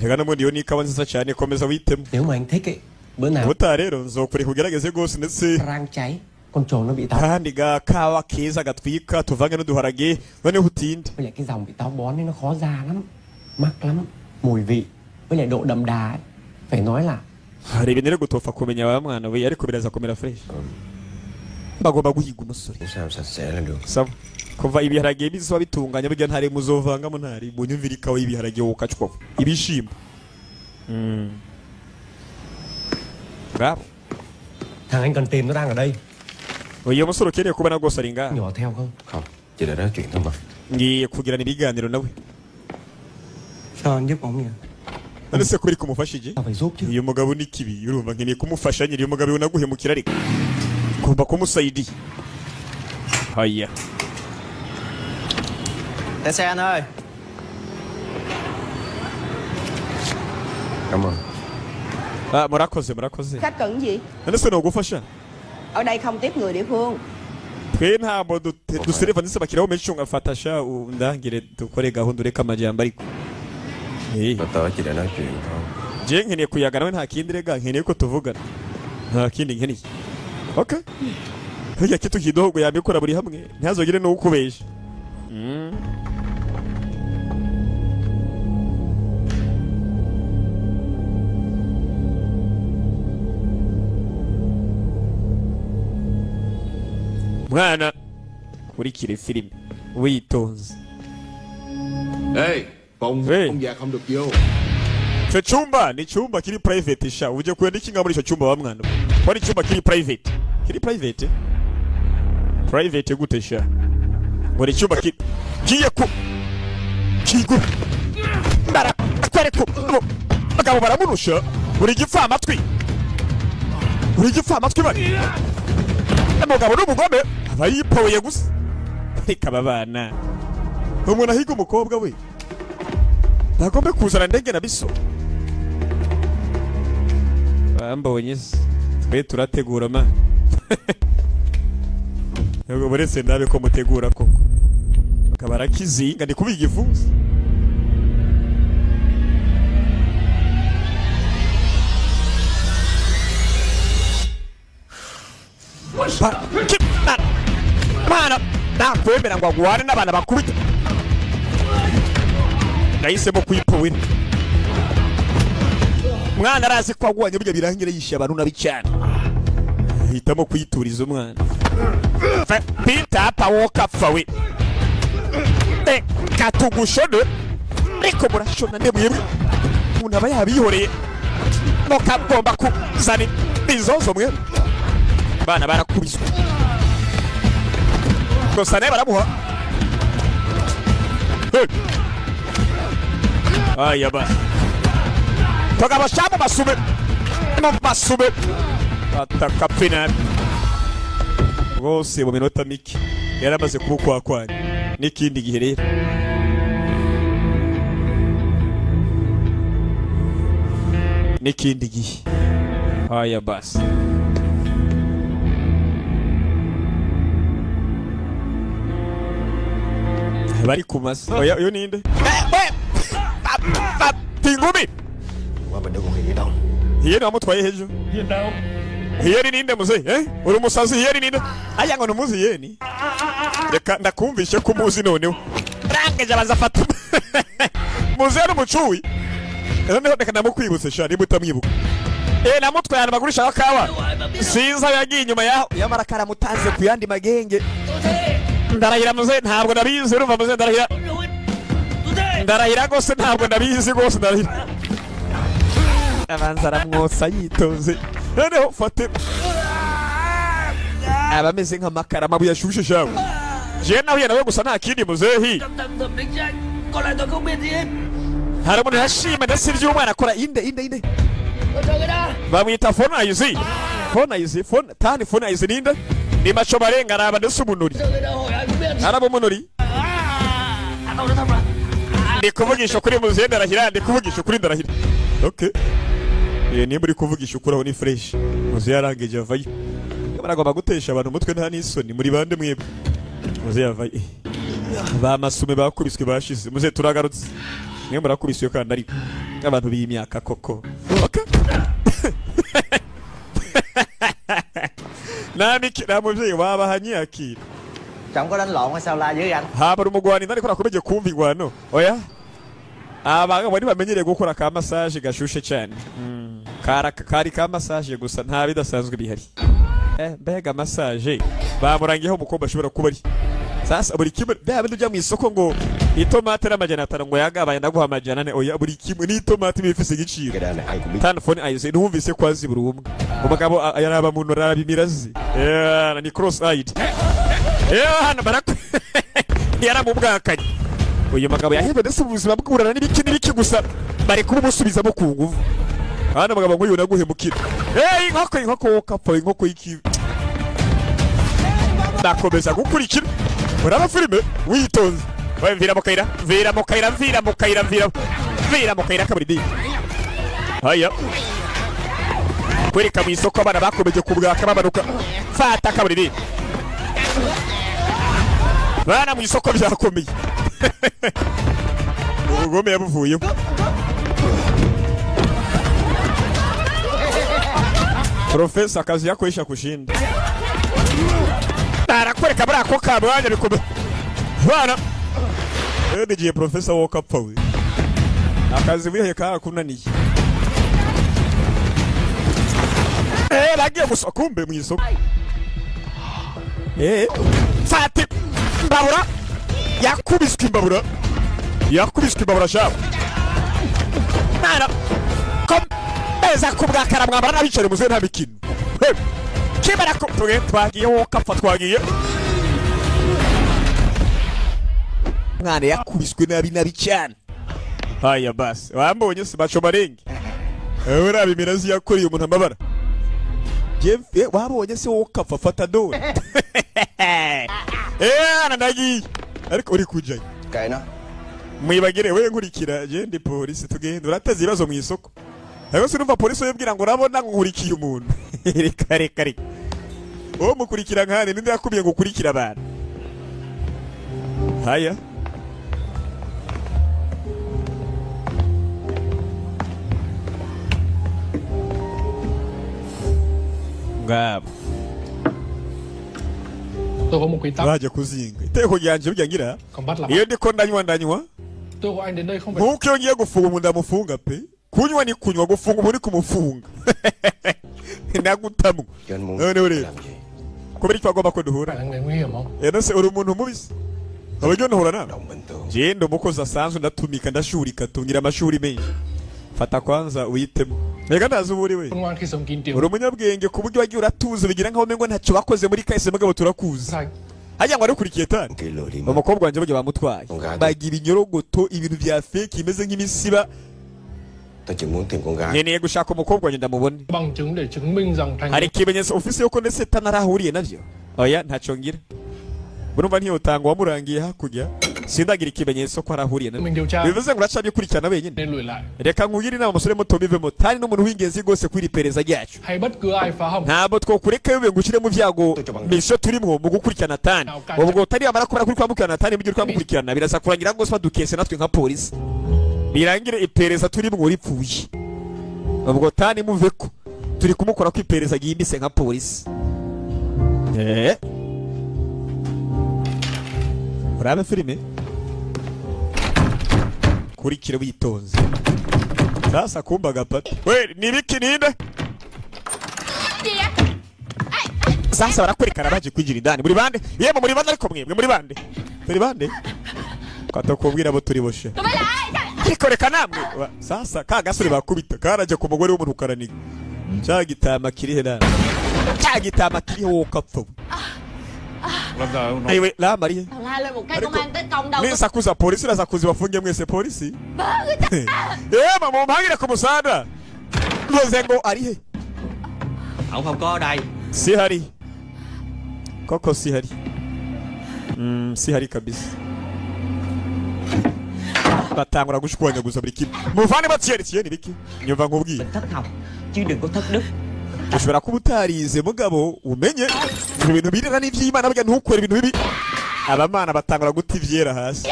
reka n'ubundi iyo ni ikawa nziza cyane komeza witemo Nếu mà anh thích ấy, bữa nào ubutaha rero nzokure kugerageze rwose ndetse rang cháy, con trồn nó bị táo. kandi gakawa keza gatwika tuvange n'uduharage noneho utinde Với lại cái dòng bị táo bón ấy nó khó ra lắm. Mắc lắm. Mùi vị. Với lại độ đậm đà ấy. Phải nói là hari ibintu rero gutopfa kumenya wa mwana we ariko biraza kumera fresh bagomba guhiga umusore Miễn sao sạch sẽ là được. sawa kuva ibiharage bizoba bitunganya burya ntari muzovangamo ntari munyumvira ikawa y'ibiharage ukacwa ibishimbo bravo thằng anh cần tìm nó đang ở đây. uyu musore ukeneye kubona rwose ari ngaha Nhỏ theo không? Không, chỉ để nói chuyện thôi mà. ngiye kugirana ibiganiro nawe Sao anh giúp ông nhỉ? none se kuri kumufasha iki Tao phải giúp chứ. uyu mugabo ni kibi urumva nkeneye kumufasha nyiri uyu mugabo unaguhemukira ariko ngomba kumusaidia haya Để xe anh ơi. Cảm ơn. murakoze Khách cần gì? none se nogufasha Ở đây không tiếp người địa phương. twe ntabwo dusiriva ndetse bakiraho menshi ungafata sha undangire dukore gahunda ureka amajyamba ariko Và tớ chỉ để nói chuyện thôi. je nkeneye kuyaga nawe nta kindi rega nkeneye ko tuvugana nta kindi nkeneye okay hirya kitu kidogo yabikora buri hamwe ntazogire no ukubesha mwana kurikire filime witonze Ê, Phùng, Ê. ông già không được vô. icyo cyumba ni icyumba kiri private sha uje kwenda iki muri icyo cyumba wa mwana ko ni icyumba kiri private private gute sha ngo ni icyumba kigiye ku kigo kwereka bagabo baramunusha buri gipfa amatwi bari umugabo n'umugome aba yipoye gusa reka babana umuntu ahiga umukobwa we ntagombe kuzana ndege na biso bambonye twe turategura ma yego buretse ndabe ko mutegura koko bakabara kizinga ndi kubiga ivuze mana nakwemera ngo agwane n'abana bakubita nahisemo kwipowera mwana arazi ko agwanye burya birangira yishe abantu nabi cyane hitamo kwituriza umwana Peter pawoka fawe katugushone ariko murashona ndemuyebwe umuntu aba yabihoreye mukagomba kuzana izozo mwe bana barakubiswe gusa nawe baramuha aya ba tugabashamu basume ataka pina rwose mu minota mike yaramaze kubukwakwanya n'ikindi gihe rero n'ikindi gihe aya basi bari kumasa oya yo ninde tingumi Qua bên đó còn Hiền đâu? Hiền wamutwaye hejo Hiền đâu? Hiền ninde muze uri umusazi Hiền ninde aya ngo numuzi Hiền reka ndakumvishe ko muzi noneho rangeje bazafata muze n'umucuyi noneho reka namukwibutse sha ni mutamwibuka namutwaye abantu bagurisha akawa sinza yagiye inyuma yaho yamara karamutanze ku yandi magenge ndarahira muze ntabwo nabizi urumva muze ndarahira gose ntabwo nabizi gose ndarahira abanza aramwotsa yitonze noneho fate abameze nk'amakara amabuye ashushe shawe je nahuye nawe gusa nta kindi muzehi hari umuntu yashima ndetse iby'umwana akora inde bamwita phone izi ninde ni macho barenga araba ndetse umunuri araba umunuri ndi kuvugisha kuri muzehe ndarahira ndi kuvugisha kuri ndarahira okay nimba uri kuvugisha ukuraho ni fresh muzehe yarangeje avayo baragomba gutesha abantu umutwe nta n'isoni muri bande mwebwe muzehe avayo bamasume bakubiswe bashize muzehe turagarutse mwe murakubiswe kandi ariko abantu b'imyaka koko okay nta mubyeyi wabahanye akira Chồng có đánh lộn hay sao la với anh? haba umugwani ariko nakomeje kumva ingwano oya abagabo ntibamenyereye gukora ka massage gashushe cyane kari ka massage gusa nta bidasanzwe bihari mbega massage bamurangiyeho umukobwa ashobora kuba ari sasa buri kimwe bindi ujya mu isoko ngo itomate n'amajana ngo yagabaye ndaguha amajana ane oya buri kimwe n'itomate bifise igiciro telefone ayise ntumvise ko azi buri umwe umugabo yaraba muntu araba imirazi ni cross eyed hano yaramubwakanye uyu mugabo yahebwe ndetse ubuzima bw'urana n'ibiki gusa bari kumusubizamo ku nguvu hano mugabo ngo yuna guhemukira inkoko kapfa inkoko y'ikibi nakomeza gukurikira uraba filime witonze vira mu kayira kabiri di haya kwereka mu isoko abana bakomeje kubwaka bamanuka fata kaburiri bana mu isoko byakomeye ubugome yabuvuyeho Profesa akazi yakoresha kushinda arakwereka muri ako kabwanya bikomeye bana ndigiye profesa woka pawe akazi wihe kunaniye lagiye gusa kumbe mu isoko fati mbabura yakubiswe imbabura shabo nara komeza kubwakara mwambara nabicare muze nta mikino kibara ko twagiye woka pfa twagiye mwana yakubiswe nabi cyane haya basi wambonye se baco marenge ora bimirazi yakoriye umuntu amabara jefe wabonye se woka pfa fata dore ananagiye ariko uri kujaye Kệ nó. mwibagire we nkurikira je ndi polisi tugenda urataza ibibazo mu isoko ariko sinumva polisi yebwira ngo urabona nkurikiye umuntu reka uwo mukurikira nkane ninde yakubiye ngo ukurikira abantu haya ngabo tôi có một quy tắc baje kuzinga iteko ryanje byangira còn bắt là iyo ndiko ndanywa tôi của anh đến đây không phải nkuko iyo ngiye gufunga umuntu amufunga pe kunywa ni kunywa gufunga umuntu kumufunga nagutamu none uri kubera icyo agomba ko duhura là người nguy hiểm không nose uri umuntu mubisi abajyo nahura nawe je ndo mukozi asanzwe ndatumika ndashurika tungira amashuri menshi fata kwanza uyitemo rega ndazi uburi we ngoan khi sống kín tiếng uri umunyabwenge ku buryo wagiye uratuza bigira nkaho mengo ntacyo wakoze muri kahise mugabo turakuza hajya ngo arikurikiye tani umukobwa wanje buryo bamutwaye bagira inyorogoto ibintu bya fake imeze nk'imisiba Tao chỉ muốn tìm con gái. nkeneye gushaka umukobwa wanje ndamubone bằng chứng để chứng minh rằng thành hari ikimenyetso ufise yuko ndetse tanarahuriye navyo oya ntaco ngira burumva ntiyotanga wamurangiye hakurya sindagira ikimenyetso ko arahuriye navyo mình điều tra bivuze ngo uraca bikurikirana wenyine nên lùi lại reka nkugire inama umusore muto bivemo tani n'umuntu w'ingenzi rwose kwiri pereza ryacu hay bất cứ ai phá hỏng ntabwo twokureka yewe ngushyire mu vyago misho turimwo mu gukurikirana tani ubwo utari amara kubara kuri kwamukurikirana tani mugiye kwamukurikirana birasa kurangira ngo badukese natwe nka polisi birangire ipereza turimwo ripfuye ubwo tani muveko turi kumukora ku ipereza giyimbise nka polisi urabe filime kurikira witonze sasa kumba gapati we nibiki ninde sasa barakwerekana baje kwinjira indani muri bande yemo muri bande ariko mwebwe muri bande katokubwira abo turi boshe ariko reka namwe sasa ka gasore bakubita karaje ku mugore w'umuntu karaniga cyagitama kiri hera cyagitama kiri ho kapfu Aiwe la Marie la lên một cái công an tới công đâu ni sakuza polisi na sakuzi wafunge mwese polisi mama mpangire ku musada Lozengo ari he Ông không có ở đây. Si hari koko si hari si hari kabisa batangura gushwanya gusa buri kimwe muvane batsiyeriye ni biki nyumva nkubwiye thất học chứ đừng có thất đức ushobora kuba utarize mugabo umenye ibintu birera n'ivy'Imana burya ntukore ibintu bibi abamana batangura guta ivyera hasi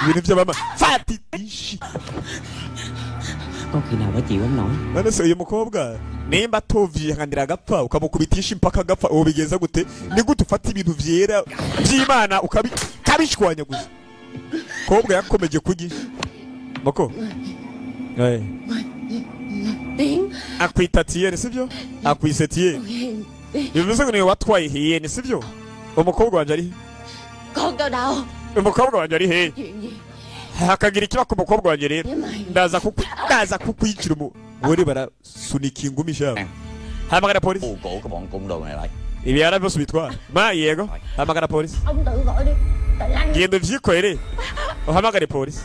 ibintu by'abama fati ishi có khi nào phải chịu không nổi none se uyu mukobwa nimba atovyihanganira agapfa ukamukubitisha impaka agapfa ubu bigenza gute ni gute ufata ibintu vyera by'Imana ukabishwanya gusa kobwa yakomeje kugi moko Tiếng akwita tiyene sivyo akwise tiye bivuze ngo ni watwaye hiyene sivyo umukobwa wanje ari con tao đâu umukobwa wanje ari he chuyện gì hakagira ikiba ku mukobwa wanje rero ndaza kukwicira muri barasunika ingumi shaka hamagara polisi Ù cổ cái bọn cung đồ này lại. ibi yarabose bitwara ma yego hamagara polisi ông tự gọi đi tại anh genda uvyikorere uhamagare polisi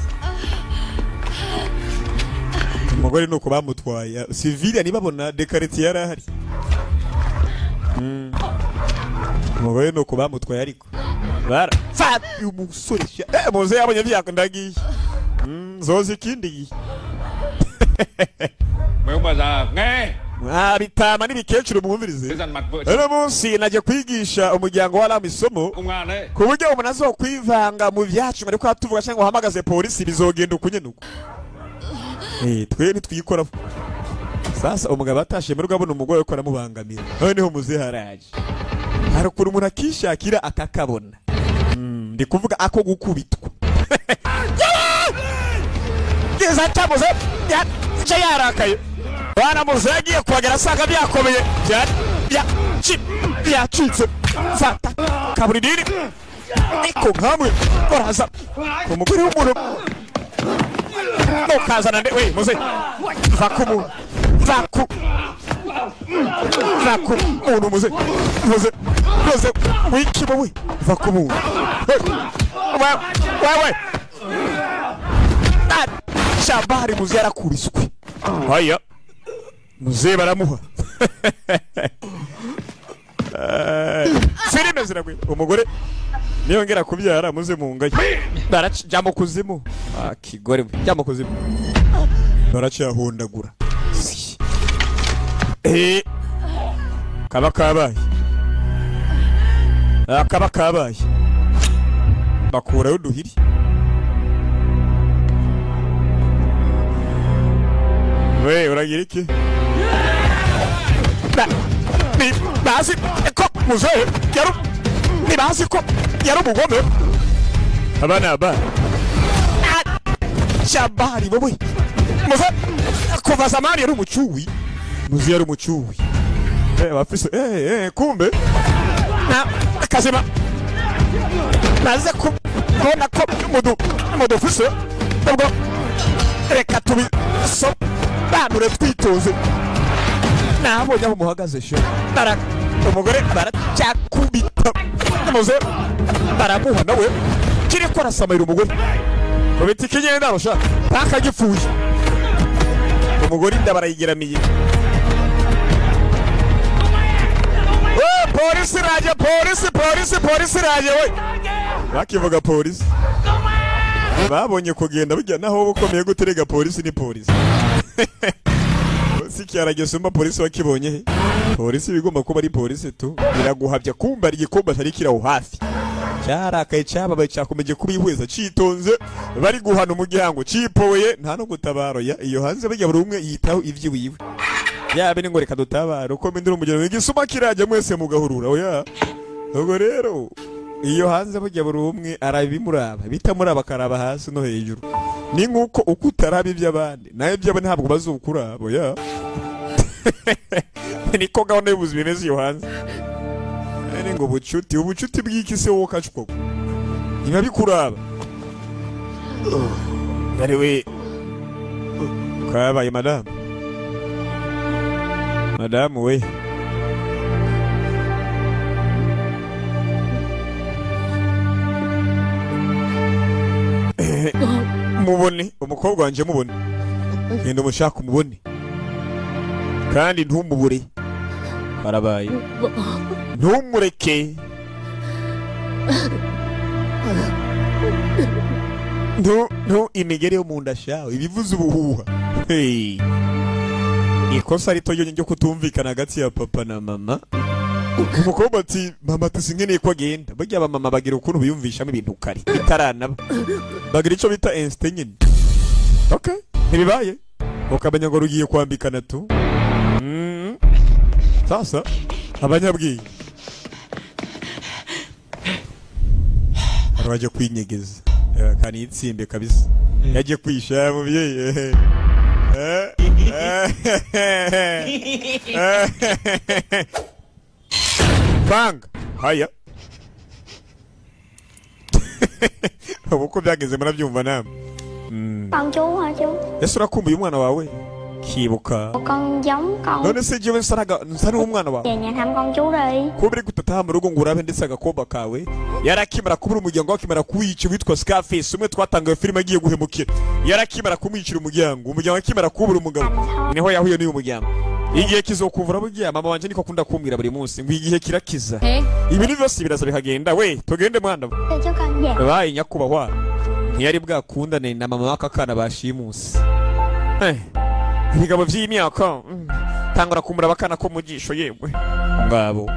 umugore nuko bamutwaye civile nibabona dekareti yarahari umugore nuko bamutwaye ariko bara fati umusore muze yabonye byakundagiye zozi kindi Mày ông bà già nghe bitama n'ibikecuru mwumvirize uno munsi najya kwigisha umuryango wa Rama isomo ku buryo umuntu azokwivanga mu byacu ariko hatuvuga cyangwa uhamagaze polisi bizogenda ukunyenuko twe nitwikora sasa umugabo atashe muri rwabona umugore ko aramubangamira noneho muziharaje harakura umuntu akishakira akakabona ndi kuvuga ako gukubitwa geza tabuze ya yarakaye bana muzagiye kwagera sanga byakomeye byacitse fata kaburidiri niko nkamwe koraza umugore w'umuntu no kazana we muze vakumu umuntu muze wiki bowe vakumu wewe Shabari muze yarakubiswe haya muze baramuha filime ziragwe umugore niyongera kubyara muze mungaye darajya mu kuzimu kigore jya mu kuzimu baracyahondagura kaba kabaye bakurayo uduhiri we uragira iki bazi ko muzehe bazi ko yari umugome abana Shabari wowe muze kuva zamani yari umucuwi muze yari umucuwi bafise kumbe kazima naze kubona ko mudufise ubwo reka tubiso banure twitoze nabonye aho muhagaze sho umugore baracyakubita muze baramuha nawe kiri ko arasamarira umugore kubita ikinyenda arusha bakagipfuye umugore inda barayigeramiye polisi raje polisi raje we bakivuga polisi babonye kugenda bijya naho bukomeye guterega polisi ni polisi sikyaragese umba polisi wakibonye he polisi bigomba kuba ari polisi tu biraguhavya kumba ari gikomba atari kiraho hafi cyarakaye cyababaye cyakomeje kubihweza citonze bari guhana umuryango cipoye nta no gutabaro ya iyo hanze bijya buri umwe yitaho ivyi wiwe yabe ni ngo reka dutabaro uko mindira umuryango igisuma kiraje mwese mugahurura oya ubwo rero iyo hanze bijya buri umwe arabimuraba bitamuraba karaba hasi no hejuru ni nkuko ukutaraba iby'abandi nayo byabo ntabwo bazukurabo ya niko gahunda y'ubuzima imeze iyo hanze ari ngo ubucuti bw'iki se wowe kacukwa niba bikuraba ari we kabaye madamu we mubone umukobwa wanje mubone genda umushaka umubone kandi ntumubure barabaye ntumureke imigeri yo mu nda shawe ibivuze ubuhuha ikosa rito ryo kutumvikana hagati ya papa na mama umukobwa ati mama tusingeneye ko agenda burya abamama bagira ukuntu biyumvishamo ibintu kare bitaranaba bagira icyo bita instinct nyine okay ntibibaye ukamenya ngo rugiye kwambikana tu sasa abanyabwiye araje kwinyegeza kandi itsimbe kabisa yaje kwisha mubyeyi bang haya uko byageze murabyumva namwe con chú hả chú ese urakumbuye umwana wawe kibuka con giống con none se jewe nsari umwana wawe về nhà thăm con chú đi kubiri gutataha mu rugo ngurabe ndetse agakomba kawe yarakimara kubura umuryango wakimara kuwica witwa Scarface umwe twatangaye filime agiye guhemukira yarakimara kumwicira umuryango akimara kubura umugabo niho yahuye n'uyu muryango igihe kizokuvura bugiye mama wanje niko akunda kumbwira buri munsi ngo igihe kirakiza ibi ni byose biraza bikagenda we tugende mwana bayi nyakubahwa ntiyari bwakundane na mama w'akakana bashimusi ibigabo by'imyaka tangura kumuraba kana ko mujisho yewe ngabo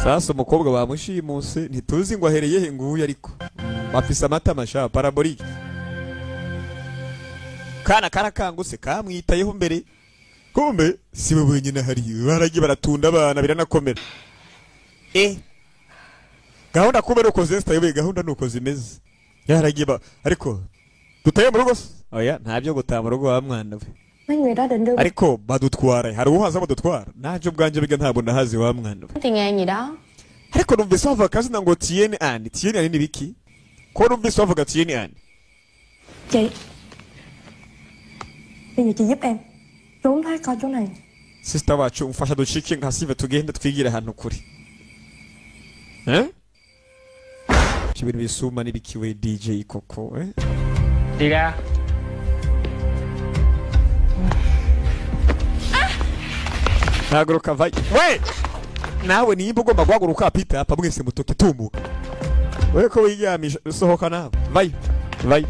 sasa umukobwa bamushimuse ntituzi ngo ahereye he nguye ariko bafise amata masha parabolique kana karakanguse kamwitayeho mbere kumbe siwe wenyine hari baragiye baratunda abana biranakomera gahunda kubera uko zesta yewe gahunda nuko zimeze yaragiye ariko dutaye mu rugo oya ntabyo gutaha mu rugo wa mwana we mấy người đó định đưa ariko badutwara hari uhaza badutwara naje ubwanje biga ntabwo ndahazi wa mwana we tiền ngàn gì đó ariko numvise bavuga kazina ngo Tieni Ani ni biki ko numvise bavuga Tieni Ani chị bây giờ chị giúp em trốn thoát coi chỗ này sister wacu umfasha ducike nka sive tugende twigire ahantu kuri ibintu bisuma nibikiwe DJ koko Đi ra. Haguruka vai. We! Nawe nimba ugomba guhaguruka Peter hapa mwese mutoke tumuka. Wewe ko wiyamisha sohoka nawe. Vai. Vai.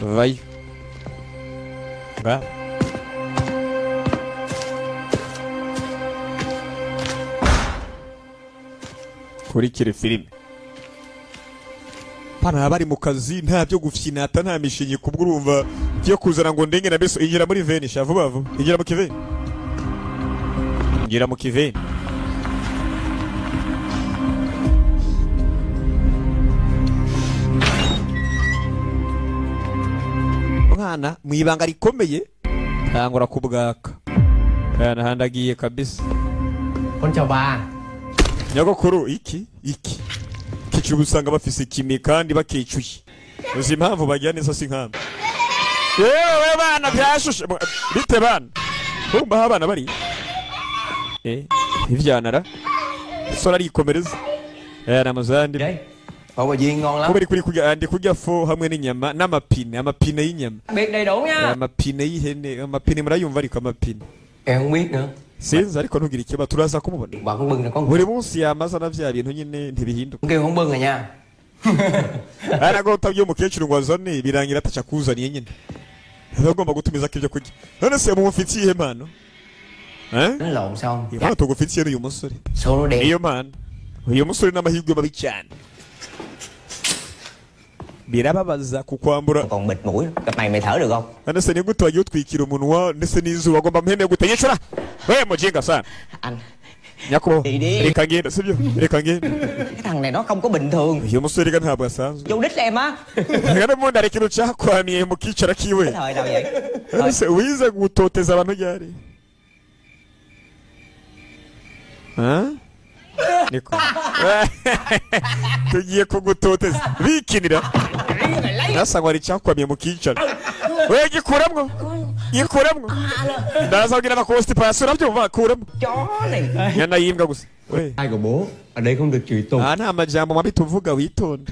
Vai. Ga. Kurikire filime. Pana bari mu kazi nta byo gufyinata nta mishinyi kubwurumva byo kuzana ngo ndenge na beso ingira muri veni shavuba vuba ingira mu kiveni ingira mu kiveni mwana mwibanga rikomeye tangura kubwaka yana handagiye kabisa con chào bà nyogokuru iki kicu usanga bafise kimi kandi bakicuye uzi impamvu bagira neza si nkamba yewe bana byashushe bite bana umba abana bari ivyanara sora rikomereza namuzandi Ủa bà Duyên ngon lắm. Kubera kuri kurya fo hamwe n'inyama n'amapine y'inyama. Biết đầy đủ nha. Amapine y'ihene, amapine murayumva ariko amapine. Em không biết nữa. Sinzi ariko ntugire ikiba turaza kumubona. Bạn không bưng là con. Buri munsi yamaza na vya bintu nyine ntibihinduka. Kêu không bưng rồi nha. Aragota by'umukecuru ngo azone birangira ataca kuzaniye nyine. Agomba gutumiza kivyo kurya. None se mumufitiye impano? Nó lộn xong. Impano tugufitiye n'uyu musore. Số nó đẹp. Iyo man. Uyu musore n'amahirwe mabi cyane. Birababaza kukwambura còn bịt mũi cặp này mày thở được không? None se ni gute wagiye utwikira umunwa ndetse n'izuba agomba mpene gute yicura we mujinga sana anh Nyakubo reka ngende sibyo reka ngende cái thằng này nó không có bình thường uyu musore ga ntabwo asanzwe vô đích em á ngana mu ndarekiro cyakwamiye mu kicara kiwe thời nào vậy none se wize gutoteza abantu ryari Niko tugiye kugutoteza bikinira nasa ngo ari cyakwamiye mu kicara we gikuramwo ndaza kugira na constipation urabyumva kuramo chó này nyana yimbwa gusa ai của bố ở đây không được chửi tục nta majambo mabi tuvuga witonda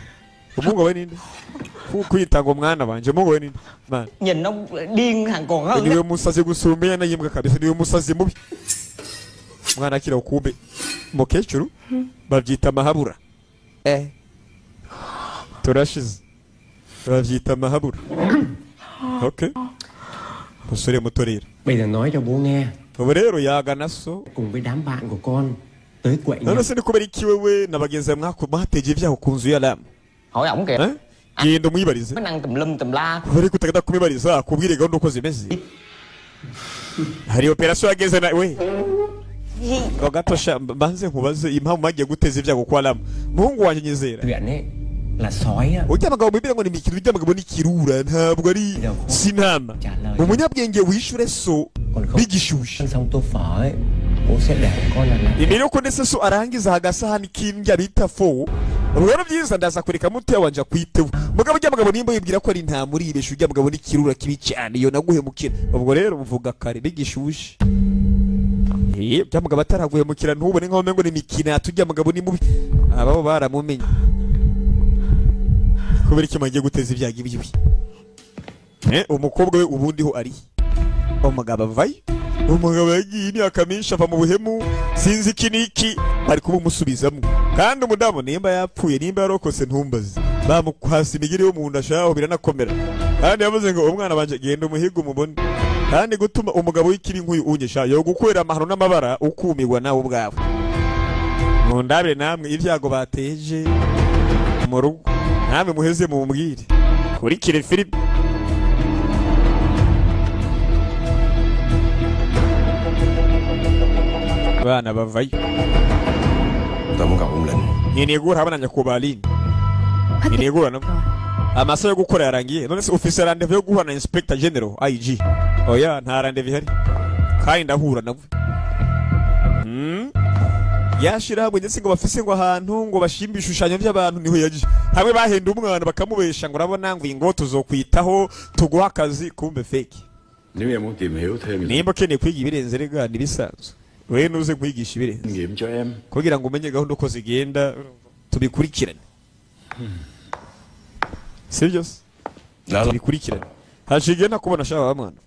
umungo we ninde kwita ngo mwana banje umungo we ninde man nhìn nó điên thằng còn hơn niwe musazi gusumba nyana yimbwa kabisa niwe musazi mubi mwana akira ukube mukecuru babyita mahabura turashize babyita mahabura okay musore muto rero bây giờ nói cho bố nghe ubu rero yagana so cùng với đám bạn của con tới quậy none se ni kubera iki wewe na bagenzi mwateje ibyaho ku nzu ya Lam hỏi ổng kìa genda umwibarize nó năng tùm lum tùm la bari kutagenda kumibariza akubwire gahunda uko zimeze hari operation yageze na we Rogatosha banze nkubaze impamvu magiye guteza ibyago kwa Lam muhungu wanje nyizera chuyện ấy là sói á ujya abagabo bibira ngo ni mikino ujya abagabo ni kirura ntabwo ari sinama umunyabwenge wishure so bigishusha xong tô phở ấy bố sẽ để con là imiro ko nese so arangiza hagasahani kindya bita fo ubwo byiza ndaza kureka muto yawanja kwiteho mugabo ujya abagabo nimba yibwira ko ari nta muri ibeshu ujya abagabo ni kirura kibi cyane iyo naguhemukira ubwo rero muvuga kare bigishusha byamugabo ataraguhemukira ntubone nkaho mengo ni mikina tujya abagabo ni mubi ababo baramumenye kubera iki magiye guteza ibyago ibibi umukobwa we ubundi ho ari umugabo avaye umugabo yagiye ni akamisha ava mu buhemu sinzi iki niki ari kuba umusubizamo kandi umudamu nimba yapfuye nimba yarokose ntumbaze bamukwasa imigire yo mu nda shaho biranakomera kandi yavuze ngo umwana banje genda umuhigo umubone kandi gutuma umugabo w'ikibi nk'uyu unyesha yo gukorera amahano n'amabara ukumirwa nawe ubwawe. Mundabire namwe ibyago bateje mu rugo, namwe muheze mu mbwire kuri kire filime. Bana bavayo Tôi muốn gặp ông Lĩnh. nkeneye habana nyakubalini nkeneye guhura nabo. Amasaha yo gukora yarangiye, none se officer rendezvous yo guhura na Inspector General IG. Oya nta rendezvous ihari kandi ndahura nabo. Yashira hamwe ndetse ngo bafise ngo ahantu ngo bashimba ibishushanyo by'abantu niho yaje. Hamwe bahenda umwana bakamubesha ngo urabona ngo ingo tuzokwitaho tuguha akazi, kumbe fake. Nếu em muốn tìm hiểu thêm Nimba ukeneye kwiga ibirenze rega nibisanzwe. Wewe nuze kwigisha ibirenze. kinh nghiệm cho em. Kugira ngo umenye gahunda uko zigenda tubikurikirane. Sibyo? Tubikurikirane. Hashigena kubona shawa mwana.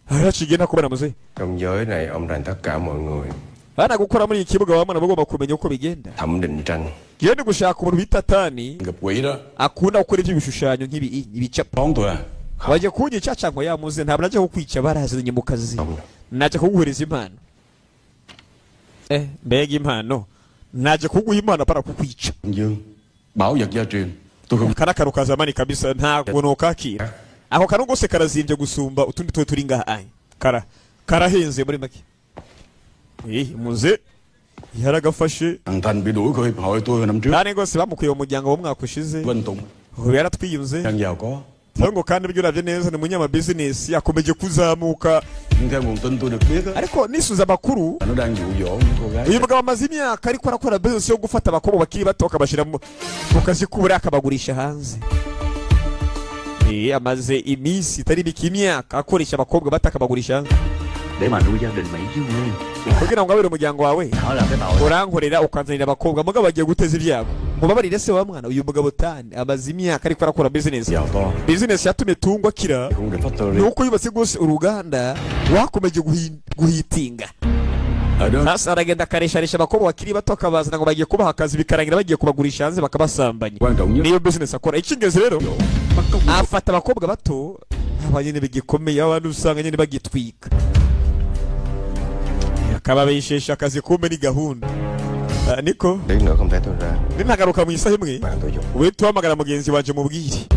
Hashigena kubona muze. Trong giới này ông rành tất cả mọi người. Hana gukora muri ikibuga wamwana bagomba kumenya uko bigenda. Thẩm Định Tranh. Yende gushaka umuntu bitatani Gặp quỷ đó. akunda gukora ibishushanyo nk'ibi ibicapo. Đón tôi à? Waje kunyica cyangwa yamuze ntabwo naje kukwica barazanye mu kazi. Naje kuguhereza impano. Mbega impano. Naje kuguha impano para kukwica. Dương. Bảo vật gia truyền. Tôi không. Kana karuka zamani kabisa nta kuntu kakira. Ako kanu gose karazimvye gusumba utundi twe turi ngaha. Karahenze muri make. Muze yaragafashe. Thằng Thành bị đuổi khỏi hiệp hội tôi hồi năm trước. Kandi gose bamukuye mu muryango wo mwaka ushize. Bên Tùng. Yaratwiyuze. Đang giàu có. Tango kandi byo uravye neza ni munyama business yakomeje kuzamuka. Theo nguồn tin tôi được biết á. Ariko nisuza amakuru. Nó đang dụ dỗ cô gái. Uyu mugabo amaze imyaka ariko arakora business yo gufata abakobwa bakiri bato akabashira mu kazi kubura akabagurisha hanze. Amaze iminsi itari biki imyaka akoresha abakobwa bato akabagurisha hanze. Để mà nuôi gia đình mày chứ nguyên. Kugira ngo abere umuryango wawe. Đó là cái tội. Urankorera ukanzanira abakobwa mugabo bagiye guteza ibyago. Mubabarire se wa mwana uyu mugabo tani amaze imyaka ariko arakora business. Business yatumye tungwa kira. Nuko yubatse gose uruganda wakomeje guhitinga. Sasa aragenda akaresharisha abakobwa bakiri bato akabazana ngo bagiye kubaha akazi bikarangira bagiye kubagurisha hanze bakabasambanya. Niyo business akora. Ikingeze rero afata abakobwa bato abanyene bigikomeye abantu usanga nyene bagitwika. Akababeshesha akazi kumbe ni gahunda. Niko Tí nữa không thể tôi ra. Ninagaruka mu isaha imwe. Bạn tôi dùng. Uwe tuhamagara mugenzi wanje mubwire.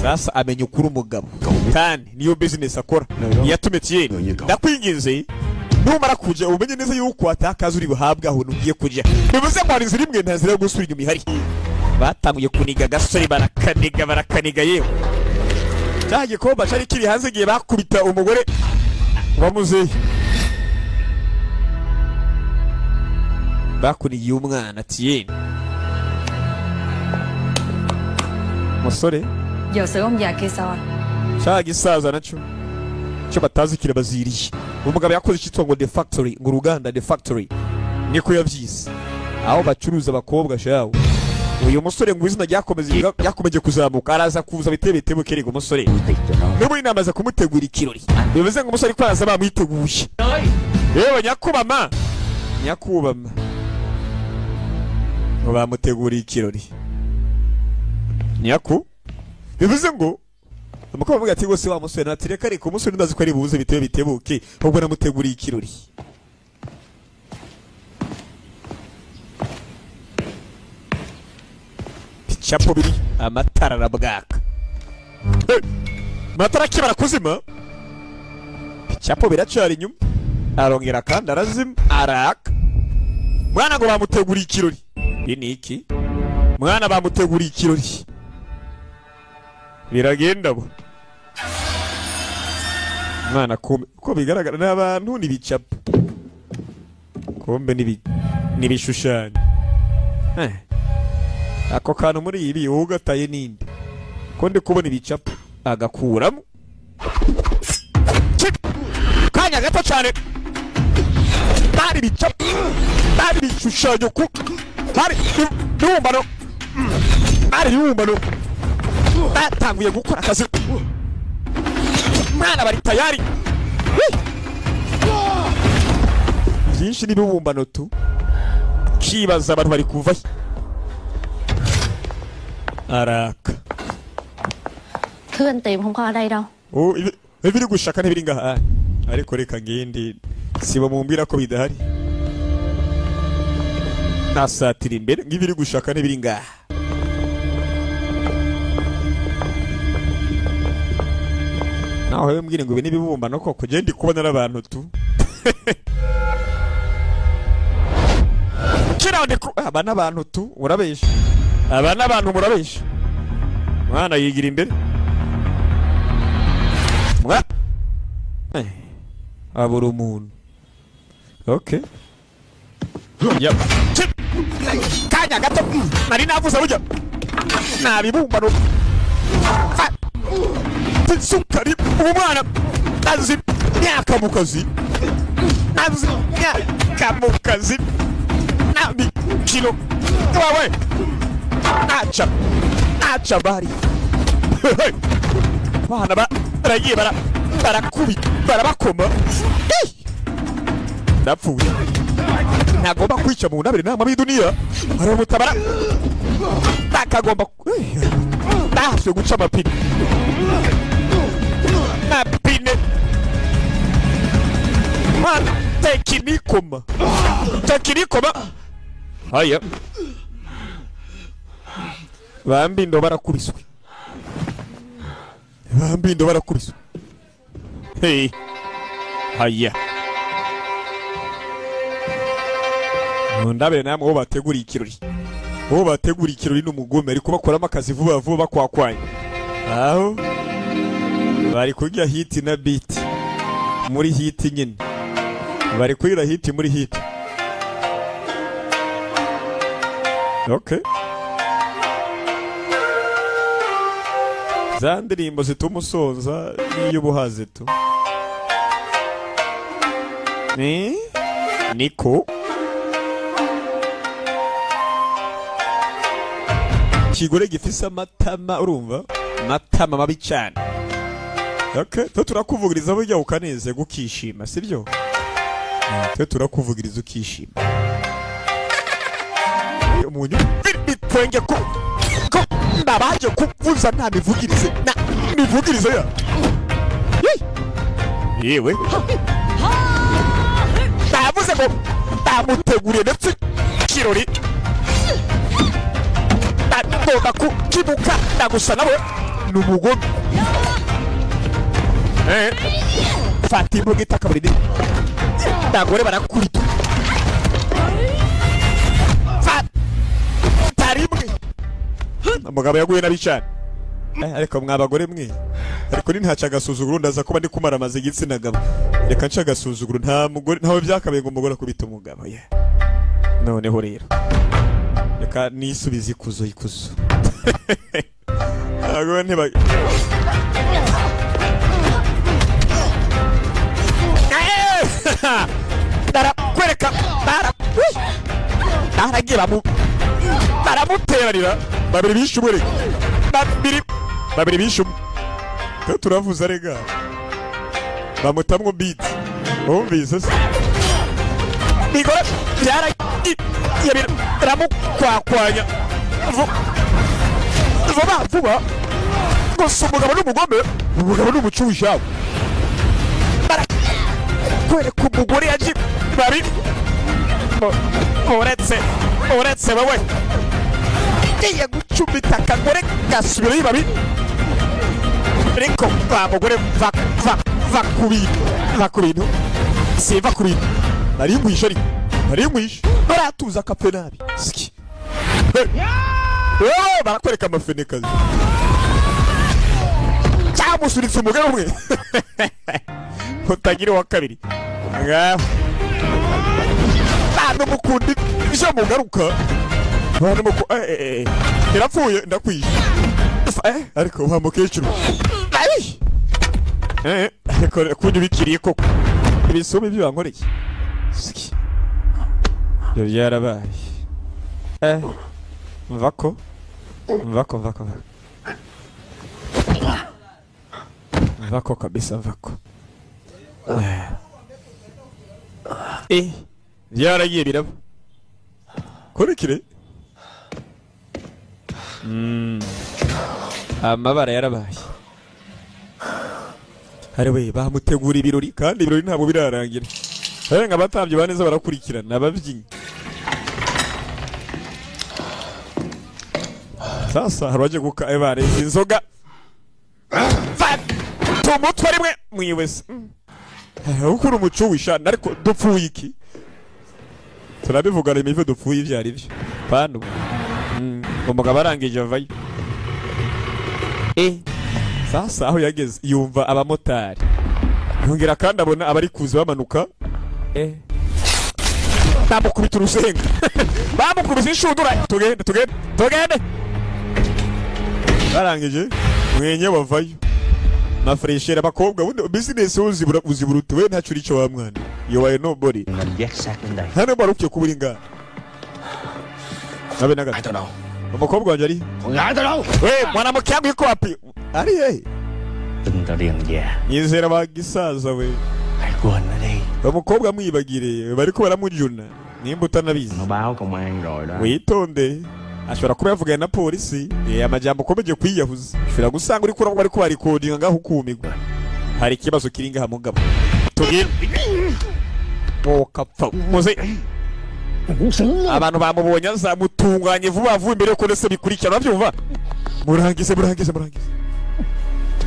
Sasa amenye ukuri umugabo. Kandi niyo business akora. Yatume Tieni. Ndakwinginze numara kuja umenye neza yuko atakaza uri buhabwa aho nugiye kuja. Bivuze ngo hari imwe ntazira gusubira inyuma ihari. Batanguye kuniga gasore barakaniga yewe. Cyaje ko bashari kiri hanze giye bakubita umugore bamuze. Bakuniye umwana Tieni. Musore Giờ xử ông già kia sao anh? Gisaza naco cyo batazi kirabaziriye. Umugabo yakoze cyitwa ngo The Factory, ngo uruganda The Factory. Niko yavyise. Aho bacuruza abakobwa shawo. Uyu musore ngo izina yakomeje kuzamuka araza kuza bitebe kerego umusore. Nibo inamaza kumutegura ikirori. Bivuze ngo umusore kwaza bamwiteguye. Yewe nyakubama. Ngo bamutegura ikirori. Bivuze ngo umukobwa avuga ati gose wa musore natireka ariko umusore ndazi ko ari buze bitebuke ahubwo namuteguriye ikirori. Chapo biri amatara arabwaka. Matara kibara kuzima. Chapo biracari inyuma. Arongera kandi arazima araka. Mwana ngo bamuteguriye ikirori. Ini iki? Mwana bamuteguriye ikirori. Biragenda bo. Mwana ko bigaragara n'abantu nibicapo. Kombe nibishushanyo. Ako kantu muri ibi ugataye ninde. Ko ndi kubona ibicapo agakuramo. Kanya gato cyane. Bari bicapo. Bari bishushanyo ku. Bari numbano. Bari numbano. Batanguye gukora akazi. Mwana bari tayari. Byinshi nibibumbano tu. Kibaza abantu bari kuva. Araka. Thứ anh tìm không có ở đây đâu. Oh, ibiri gushaka ntibiri ngaha. Ariko reka ngindi siba mumbira ko bidahari. Nasatira imbere ngibiri gushaka ntibiri ngaha. Naho hewe mbwire ngo ibi nibibumba no koko je ndi kubona n'abantu tu. Kira ndiko aba n'abantu tu urabesha. Aba n'abantu murabesha. Mwana yigira imbere. Mwa? Abura umuntu. Okay. Yep. Kanya gato. Nari navuze burya. Nabibumba no. Sukari umwana nazi myaka mu kazi. Nazi myaka mu kazi. Nabi kilo. Wawe. Acha bari. Bana baragiye barakubi barabakoma. Ndapfuye. Nagomba kwica mu nabire nama b'iduniya. Aramutabara. Takagomba. Ndahafye guca amapine. Mapine. Man, tekinikoma. Haya. Bambindo barakubiswe. Hey. Haya. Ndabere namwe bo bategura ikirori. Bo bategura ikirori n'umugome ariko bakoramo akazi vuba vuba kwakwanya. Aho bari kujya hit na beat muri hit nyine. Bari kuyira hit muri hit. Okay. Za ndirimbo zitumusoza n'iy'ubuhaze tu. Niko kigore gifise amatama urumva matama mabi cyane. Okay, to turakuvugiriza burya ukaneze gukishima sibyo? To turakuvugiriza ukishima. Umuntu bitwenge ko ndabaje kuvuza nta mivugirize na mivugirize ya. Yewe. Ndavuze ko ndamuteguriye ndetse kirori. Ndagomba kukibuka ndagusa nawe n'umugome. Fata imbuga itaka buri ndagore barakurita. Tarimwe. Umugabo yaguye nabicana. Ariko mwabagore mwe. Ariko ni ntaca gasuzuguro ndaza kuba ndi kumara amaze igitsina gabo. Reka nca gasuzuguro nta mugore ntawe byakabaye ngo umugore akubita umugabo. Noneho rero. Reka nisubize ikuzo. Ago nteba. Kwereka baragiye baramuterarira babiri bishumure babiri bishumu turavuza rega bamutamwo beat umvise se bigora byara ramukwakwanya vuba gusa umugabo n'umugome n'umucushabo kwereka umugore yaje bari uretse wowe igiye gucumita akagore gasubira yibabi ariko mugore va ku bintu siva ku bintu nari ngwishe baratuza akape nabi siki barakwereka amafenekazi cyamusuritse umugore umwe utagira wa kabiri ngaho bano mukundi ije mugaruka bano muko irapfuye ndakwishe ariko wa mukecuru ariko kundi bikiriye koko ibisome byankoreye siki byo byarabaye mvako kabisa mvako byaragiye biraba kurikire amabara yarabaye Hariwe bamutegura ibirori kandi ibirori ntabwo birarangira. Nka batambye baneza barakurikirana ababyinnyi. Sasa haraje guka ebare inzoga. Tumutwe rimwe mwiwese. Ukuri umuco wishana ariko dupfuye iki? Turabivugana imive dupfuye ivyari byo. Pano. Umugabo arangije avayo. Sasa aho yageze yumva abamotari. Yongera kandi abona abari kuza bamanuka. Bamukubita urusenga. Bamukubise inshundura. Tugende. Barangije mwenye bavayo. Mafreshera bakobwa business uziburutuwe ntacyo urico wa mwana. You are nobody. Mình dắt sát đến đây. Hano barukiye kuburinga. Nabe naga. Ai tao đâu? Umukobwa wanje ari. Ai tao đâu? Mwana mukyambi yuko wapi? Ari Tin tao điền già. Yizera bagisaza we. Hãy quên ở đây. Umukobwa mwibagire bariko baramujuna. Nimba utanabizi. Nó báo công an rồi đó. Witonde. Ashobora kuba yavugana na polisi. Amajambo komeje kwiyahuza. Ashobora gusanga uri kurangwa ariko bari coding ngaho kumigwa. Hari kibazo kiringa hamugabo. Tugire. Kapfa. Muze. Abantu bamubonye azamutunganye vuba vuba imbere ko nese bikurikira bavyumva. Murangize.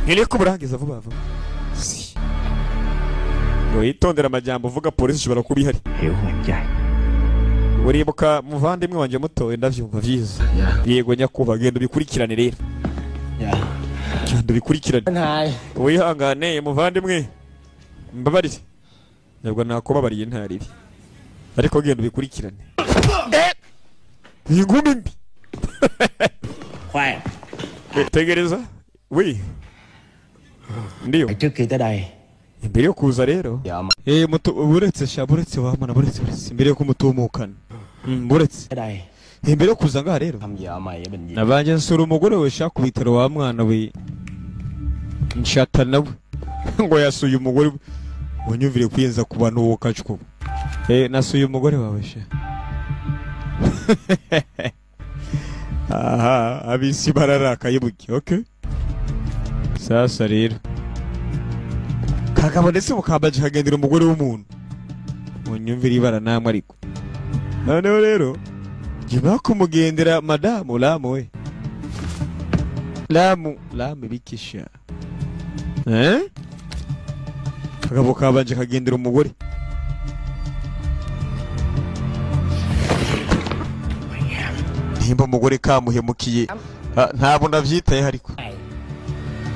Ngire ko murangiza vuba vuba. Witondera amajambo uvuga polisi ishobora kuba ihari. Hiểu em trai. Uribuka muvandimwe wanje muto ndavyumva vyiza. Yego nyakuba genda bikurikirane rero. Genda bikurikirane. Wihangane muvandimwe. Mbabarire. Ntabwo nakubabariye ntariri. Ariko genda bikurikirane. Ingumi mbi. Khoan. Tegereza. Oui. Ndiyo. Trước khi tới đây. Imbere yo kuza rero. Muto buretse wamana buretse imbere yo kumutumukana. Buretse. Tới đây. Imbere yo kuza ngaha rero. Thăm vợ mày ở bệnh viện. Nabanje nsura umugore we shaka kubitaro wa mwana we. Nshata nawe. Ngo yasuye umugore unyumvire kwiyenza ku bantu wo kacuko. Nasuye umugore wawe sha. Aha, abisi bararakaye buki, okay? Sasa rero. Kagabo ndetse mukambaje hagendera umugore w'umuntu. Unyumvire ibara namwe ariko. Noneho rero jiba kumugendera madamu Lamu we. Lamu bikisha. Kagabo kabanje kagendera umugore. Nimba umugore kamuhemukiye ntabwo ndavyitaye hariko.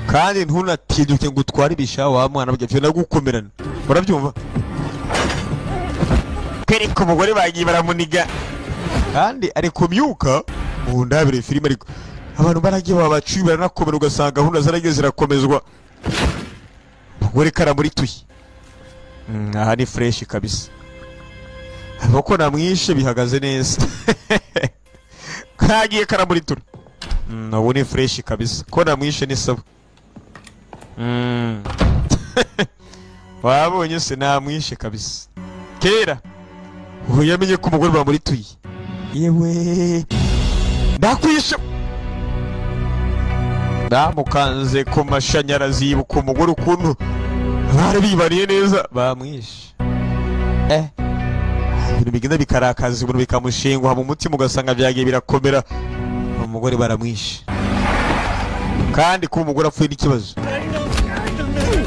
Kandi ntunatiduke ngo utware ibisha wa mwana byo nagukomerana. Urabyumva? Kereka umugore bagiye baramuniga. Kandi ari kumyuka mu ndabire filime ariko abantu baragiye babacuye baranakomera ugasanga hunda zarageze zirakomezwa. Umugore karamuri tuyi. Aha ni fresh kabisa. Abako namwishe bihagaze neza. Kagiye karamuri turi. Ubu ni fresh kabisa. Ko namwishe ni sabo. Wabonye se namwishe kabisa. Kera uyamenye ko umugore bamuri tuyi. Yewe ndakwishe. Ndamukanze ku mashanyarazi yibuka umugore ukuntu bari bibariye neza bamwishe. Ibintu bigenda bikarakaza ibintu bikamushengwa mu mutima ugasanga byagiye birakomera. Umugore baramwishe. Kandi ko umugore apfuye n'ikibazo.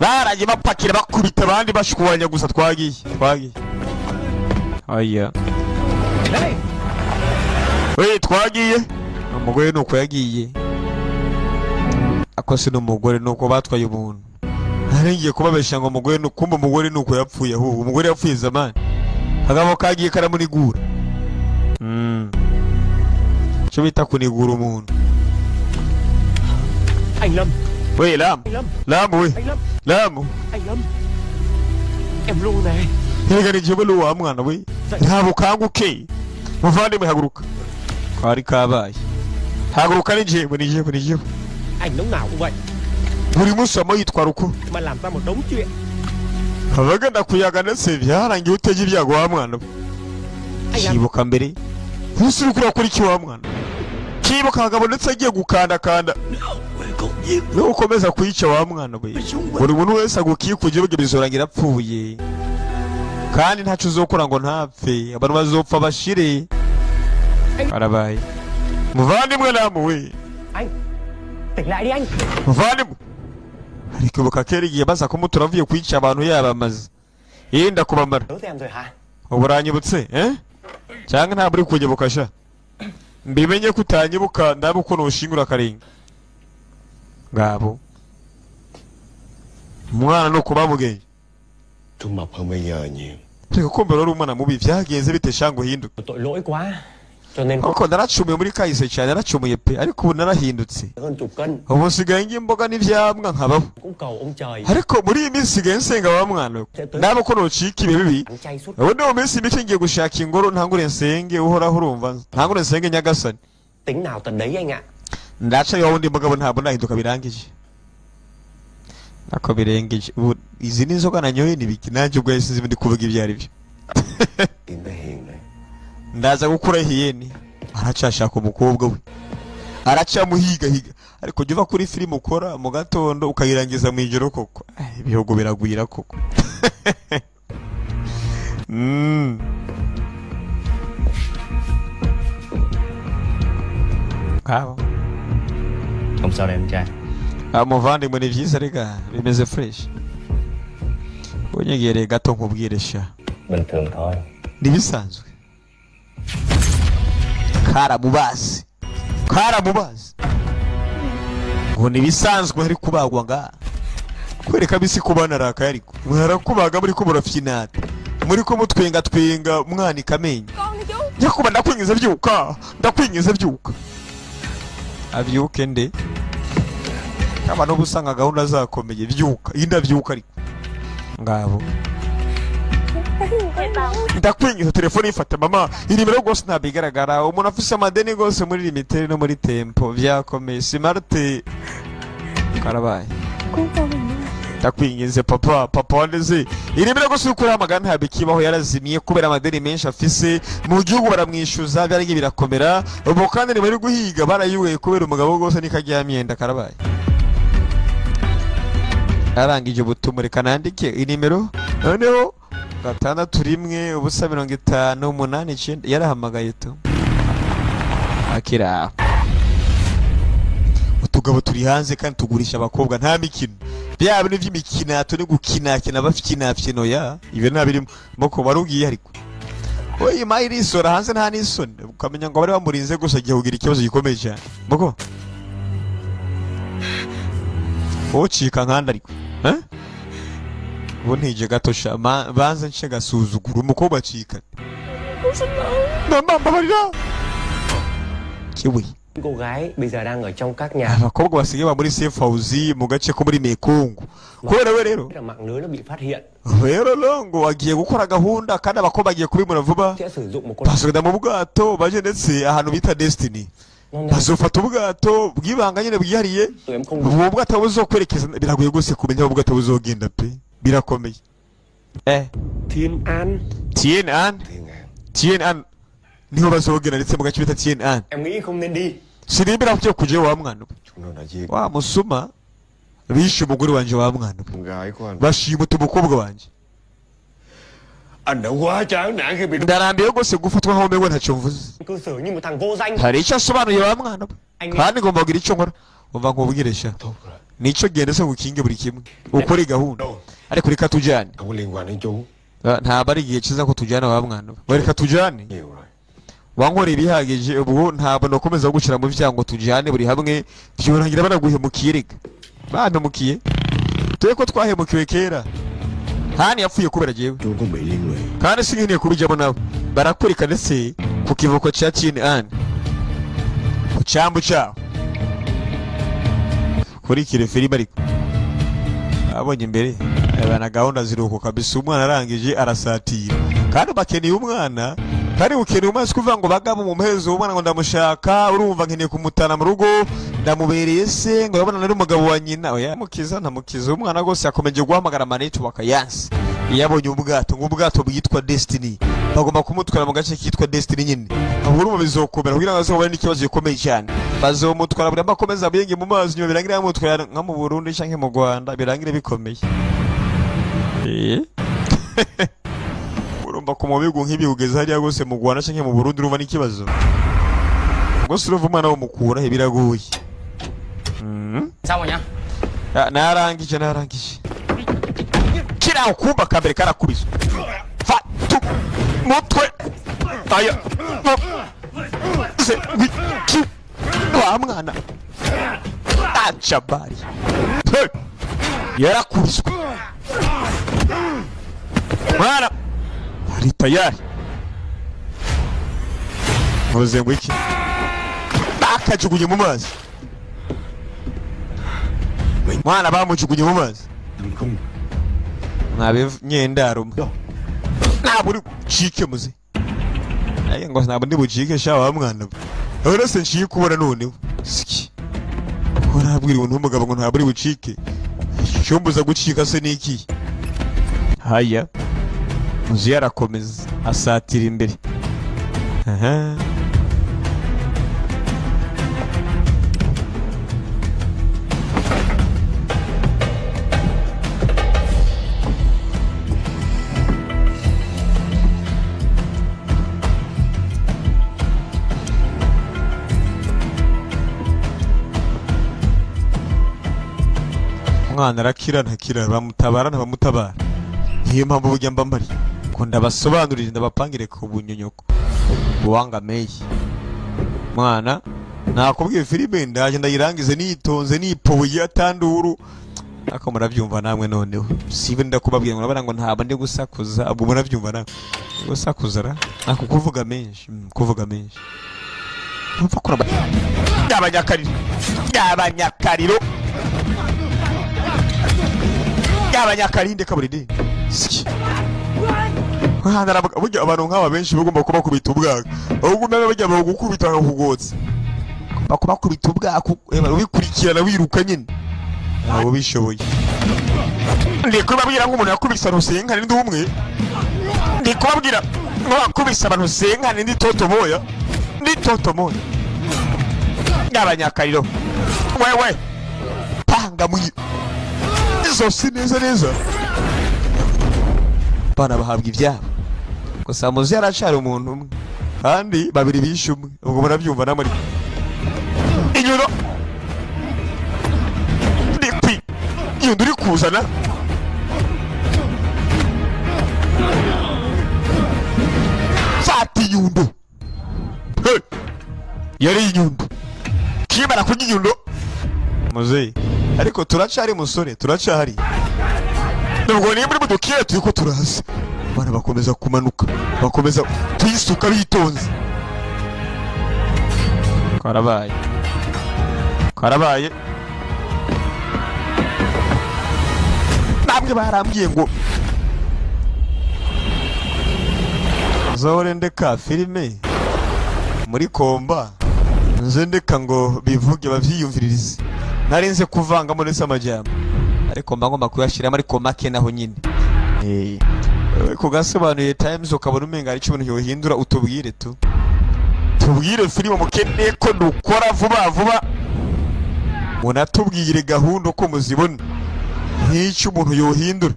Baraje bapakira bakubita abandi bashwanya gusa twagiye. Aya. Twagiye. Umugore nuko yagiye. Akose n'umugore nuko batwaye umuntu. Naringiye kubabesha ngo umugore nukumba umugore nuko yapfuye ahubwo umugore yapfuye zamani. Kagabo kagiye karamunigura. Cyo bita kunigura umuntu. Anh Lâm. Lamu we. Lamu. Anh Lâm. Em luôn nè. Hegari jebelu wa mwana we. Ntabwo kanguke. Muvandimwe haguruka. Kwari kabaye. Haguruka ni jewe. Anh lúc nào cũng vậy. Buri munsi amo yitwara uko. Mà làm ra một đống chuyện. Abagenda kuyaga ndetse byarangiye utege ibyago wa mwana. Kibuka mbere. Ntusuri kuri iki wa mwana. Kibuka Kagabo ndetse agiye gukanda. nukomeza kwica wa mwana we buri muntu wese agukikuje buryo bizorangira apfuye kandi ntacu uzokora ngo ntapfe abantu bazopfa bashire arabaye muvandimwe namuwe Tỉnh lại đi anh. muvandimwe ariko buka kera igihe baza kumutura avuye kwica abantu yabamaze yenda kubamara Nhớ em rồi hả? uburanyibutse cyangwa ntabwo uri kunyibuka sha mbimenye ko utanyibuka ndabe uko nushingura akarenga ngabo umwana no kuba mugenge Tôi mập hơn bây giờ nhiều. reka kumbe rero umwana mubi byagenze bite shango hinduka Tội lỗi quá. Cho nên koko naracumuye muri kahise cyane naracumuye pe ariko ubu narahindutse hơn chục cân. ubu nsigaye ngimboga n'ivyamwa nkabaho Cũng cầu ông trời. ariko muri iyi minsi nsigaye nsenga wa mwana ndabe ko nocika ibi bibi Ăn chay suốt. ubu mu minsi mike ngiye gushaka ingoro ntangure nsenge uhoraho urumva ntangure nsenge nyagasani Tính nào tận đấy anh ạ. ndaca yo wundi mugabo ntabwo nahinduka birangije nako birengeje ubu izi ni inzoga nanyoye nibiki nanjye ubwo yasize ndi kuvuga ibyo ari byo Tìm tới hiền này. ndaza gukura hiyeni aracashaka umukobwa we aracamuhigahiga ariko jya uva kuri filime ukora mu gatondo ukayirangiza mu ijoro koko ibihugu biragwira koko Abo Không sao đâu em trai. muvandimwe ni byiza rega bimeze fresh unyegereye gato nkubwire sha Bình thường thôi. nibisanzwe karamubazi ngo nibisanzwe hari kubagwa nga kwereka bisi kubana raka ariko mwarakubaga muri ko murafyinata muri ko mutwenga twenga umwana ikamenye nyakuba ndakwingiza byuka abyuke nde kaba no busanga gahunda zakomeye byuka indavyuka ariko ngabo ndakwingiza telefone ifata mama inimero gose ntabigaragara umuntu afise amadeni gose muri limitere no muri tempo vyakomeye smarte karabaye ndakwingize papa wandeze inimero gose ukuri amagana ntabikibaho yarazimiye kubera amadeni menshi afise mu gihugu baramwishuza byarenge birakomera ubu kandi ni bari guhiga barayuwe kubera umugabo gose nikaryamyenda karabaye arangije ubutumure kanandike inimero noneho 6 ubusa 58 yarahamagaye tu akira utugabo turi hanze kandi tugurisha abakobwa nta mikino byaba n'ivy'imikinato no gukinakina bafyinafyino ya ibe ntabirimo moko barugiye ariko oyi mayiri sora hanze nta nisoni ukamenya ngo bari bamurinze gusa agiye kugira ikibazo gikomeye cyane moko ocika nkanda ariko ubu ntije gato sha banze nce gasuzugura umukobwa acika mbabarira kiwi Cô gái bây giờ đang ở trong các nhà. abakobwa basigaye ba muri safe house mu gace ko muri Mekongo kubera we rero Mạng lưới nó bị phát hiện. rero longo agiye gukora gahunda kandi abakobwa bagiye kubimura vuba Sẽ sử dụng một con basubira mu bwato baje ndetse ahantu bita Destiny bazofata ubwato bwibanga nyine bwihariye ubu bwato buzokwerekeza biragoye gose kumenya ubu bwato buzogenda pe birakomeye Thiên An. Thiên An niho bazogenda ndetse mu gace bita Thiên An. Em nghĩ không nên đi. Sinimbira kujya kuje wa mwana wa musuma bishe umugore wanje wa mwana Gái của anh. bashimuta umukobwa wanje Anh đã quá chán nản khi bị ndarambiye gose gufatwa nkaho mbewe ntacyo mvuze Cư xử như một thằng vô danh. hari icyo asobanuye wa mwana kandi ngomba kugira icyo nkora umva nkubwire sha nico genda se gukinge buri kimwe ukore gahunda ariko reka tujyane không có liên quan đến chú. ntabwo ari igihe kiza ko tujyana wa mwana reka tujyane Nhiều rồi. wankora ibihagije ubu ntabwo nakomeza gushyira mu byango tujyane buri hamwe byorangira banaguhemukiye reka bantemukiye tuye ko twahemukiwe kera hani yapfuye kubera jewe Chú có bị liên lụy. kandi sinkeneye kubijyamo nabo barakwereka ndetse ku kivuko cya Thiên An ku cyambu cyaho kuri kire filime ariko abonye imbere abana gahunda ziruko kabisa umwana arangije arasatira kandi bakeneye umwana kandi ukeneye umaze kuvuga ngo bagabo mu muhezo umwana ngo ndamushaka urumva nkeneye kumutana mu rugo ndamubereye se ngo yabona nari umugabo wa nyina oya mukiza ntamukiza umwana gose yakomeje guhamagara maneto bakayansi yabonye ubwato ng'ubwato bwitwa Destiny bagomba kumutwara mu gace kitwa Destiny nyine ahuru mu bizokomera kugira ngo azobone n'ikibazo gikomeye cyane bazomutwara buri amakomeza biyenge mu mazi nyuma birangira yamutwara nka mu Burundi canke mu Rwanda birangira bikomeye urumva ko mu bigo nk'ibi ugeze hariya gose mu Rwanda canke mu Burundi urumva n'ikibazo gose urumva umwana wo mukura biragoye Xong rồi nhá. narangije kira ukumba kambere karakubizwa fatu mutwe aya se wiki wa mwana achabari yarakubizwa mwana ari tayari muze ngo iki bakajugunye mu mazi mwana bamujugunye mu mazi mwabe nyendaro naburi chike muze aye ngo nabo ndi bucike shawa mwana ora se nshike kubona none siki urabwira umuntu umugabo ngo ntaburi bucike cyombuza gucika se niki haya muzi yarakomeza asatira imbere aha mwana arakira ntakira bamutabara ntabamutabara niyo mpamvu burya mbambari ko ndabasobanurira ndabapangire ku bunyonyoko buwanga meyi mwana nakubwiye filime ndaje ndayirangize nitonze nipoye atanduru ako murabyumva namwe noneho sibe ndakubabwiye ngo nabara ngo ntaba ndi gusakuza abo murabyumva namwe gusakuza ra ako kuvuga menshi mva kuraba yabanyakariro yabanyakarinde kaburide siki burya abantu nk'aba benshi bagomba kuba kubita ubwaka ahubwo nawe bajya bagukubita nkakugotse bakubakubita ubwaka ubikurikirana wiruka nyine abo bishoboye ndi kubabwira nk'umuntu yakubise rusenga n'indi umwe ndi kubabwira ngo wakubise abantu senga n'indi totomoya yabanyakariro wewe panga muyi zose neza bana bahabwa ibyabo gusa muzi yaracari umuntu umwe kandi babiri bishe umwe ubwo murabyumva namuri inyuro ndikwi yundi uri kuzana fati yundo yari inyundo kibara kurya inyundo muzeyi ariko turacari musore turacari nubwo niyo muri mudukire turiko turaza bana bakomeza kumanuka bakomeza tuyisuka bitonze karabaye namwe barambwiye ngo zore ndeka filime muri komba nze ndeka ngo bivuge bavyiyumviririze narinze kuvanga muri samajyamba ariko mba ngomba kuyashiramo ariko make naho nyine kugasobanuye times ukabona umenga ari cyubuntu yohindura utubwire tubwire filime mukeneye ko dukora vuba munatubwire gahunda uko muzibona nk'icyo umuntu yohindura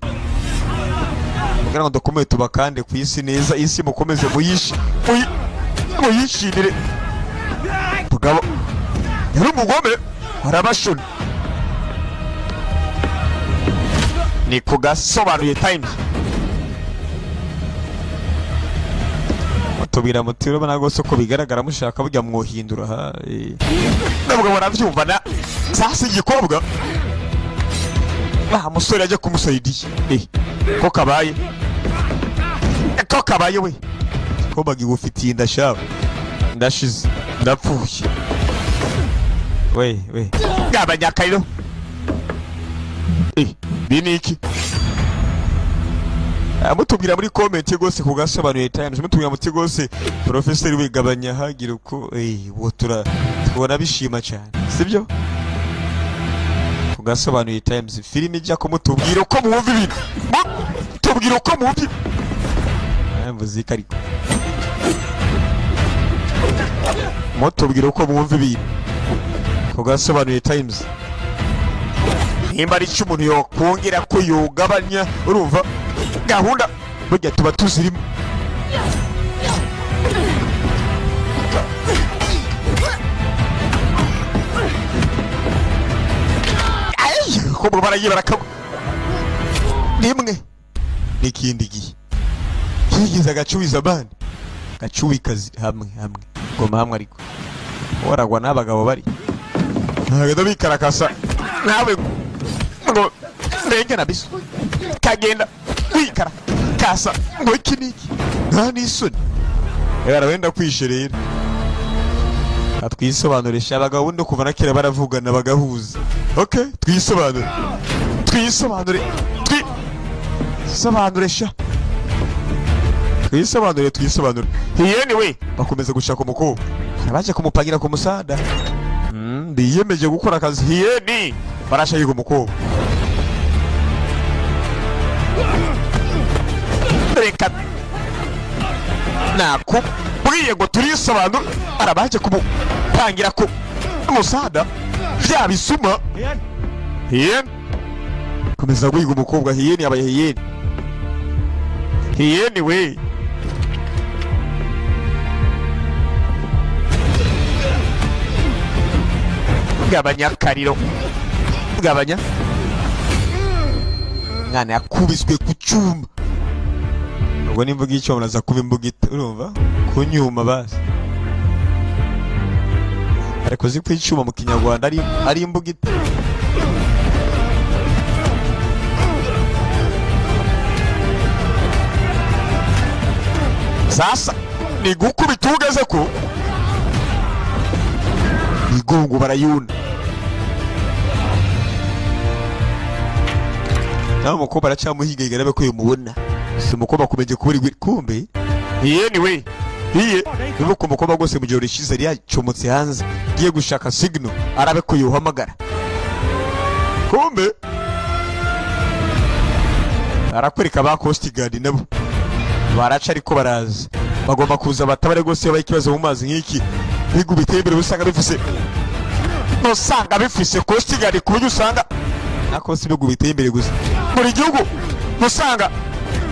kugira ngo dukomeye tubakande ku isi neza isi mukomeze muyishimire mugabo yari umugome arabashona ni kugasobanuye times tubwira mutiro bana gose ko bigaragara mushaka burya mwohindura nabwo baravyumva na sasa igikobwa musore aje kumusaidiye ko kabaye we ko bagi gufitiye ndashaka ndashize ndapfuye we yabanyakariro biniki mutubwira muri comment gose kugasobanuye times mutubwira muti gose professor wigabanya hagira uko tubona bishima cyane sibyo kugasobanuye times filime ijya kumutubwira uko muwumva ibintu tubwira uko muwumva muzika ariko mutubwira uko muwumva ibintu kugasobanuye times nimba ari cyo umuntu yokongera ko yogabanya urumva gahunda burya tuba tuzirimo ko baragiye barakaba nimwe n'ikindi gihe higize agacubiza bandi gacuwikazi hamwe ngoma hamwe ariko waragwa n'abagabo bari ntabwo bikarakasa nawe ngo ndenge na biso kagenda wikara kasa ngo iki niki nta n'isoni yara wenda kwisherera atwisobanurisha abagabo ndo kuva na kera baravugana bagahuza okay twisobanure twisobanure anyway bakomeza gushaka umukobwa baje kumupangira ku musada biyemeje gukora akazi hiyeni barashaka umukobwa reka nakubwiye ngo turisobanure arabaje kumupangira ku musada byabisuma hiyeni komeza guhiga umukobwa hiyeni abaye hiyeni we gabanya kariro gabanya mwana yakubiswe ku cyuma ubwo nimvuga icyo muraza kuba imbugita urumva kunyuma basi ariko zikwe icyuma mu kinyarwanda ari imbugita sasa ni gukubita ugeze ko igongo barayunda nawe umukobwa aracyamuhiga igarabe ko yumubona si umukobwa kumenye kubura kumbe anyway niba ku mukobwa rwose mu gihe urishize yari yacomotse hanze giye gushaka signal arabe ko yuhamagara kumbe arakwereka ba Coast Guard nabo baraca ariko baraza bagomba kuza batabare rwose babaye ikibazo mu mazi nk'iki bigu bitembere usanga bifise Coast Guard ku buryo usanga nako si bigu bitembere gusa muri gihugu usanga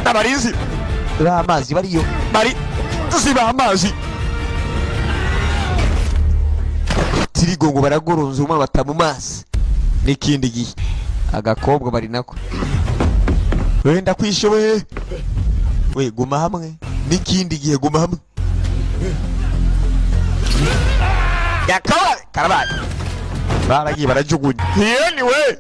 abarizi amazi bariyo bari ziba amazi tirigongo baragoronza umwe batamu mazi n'ikindi gihe agakobwa bari nako wenda kwishoboye we guma hamwe n'ikindi gihe guma hamwe yakora karabaye baragiye barajugunya anyway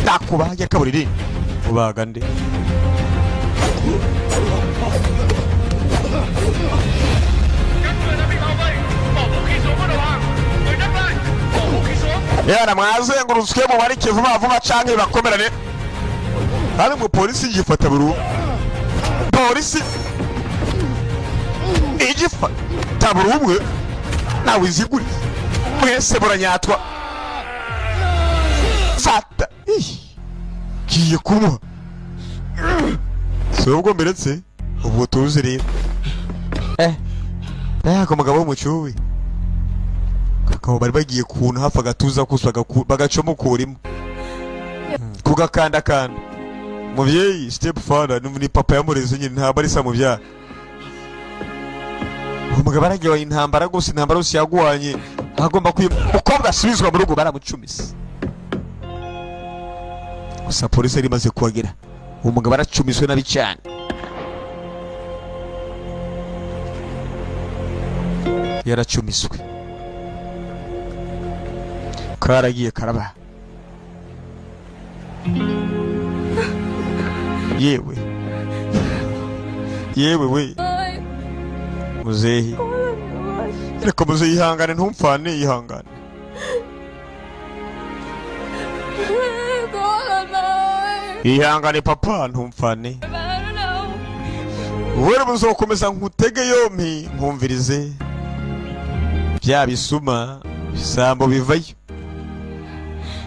nakubaye kaburiri ubaga nde yana mwazengurutswe mu bari vuba canke bakomerane hari mu polisi gifata buru polisi igifata buru umwe nawe iziguri mwese buranyatwa fata kiye kumuha sobwo mberetse ubwo tuzi rero nako mugabo w'umucuwi kakao bari bagiye kuntu hafa gatuza kuswaga bagacoma kurimo kugakanda muvyeyi step father ni papa yamureze nyine nta bari sa muvya umugabo aragiye intambara gose intambara yose yagwanye agomba umukobwa asubizwa mu rugo baramucumisa gusa polisi yari imaze kuhagera umugabo aracumiswe nabi cyane yaracumiswe karagiye karaba yewe we muzehi reka muzehi ihangane ntumfane ihangane ihangane papa ntumfane wera muzokomeza nkutege yompi nkumvirize bya bisuma bisambo bivayo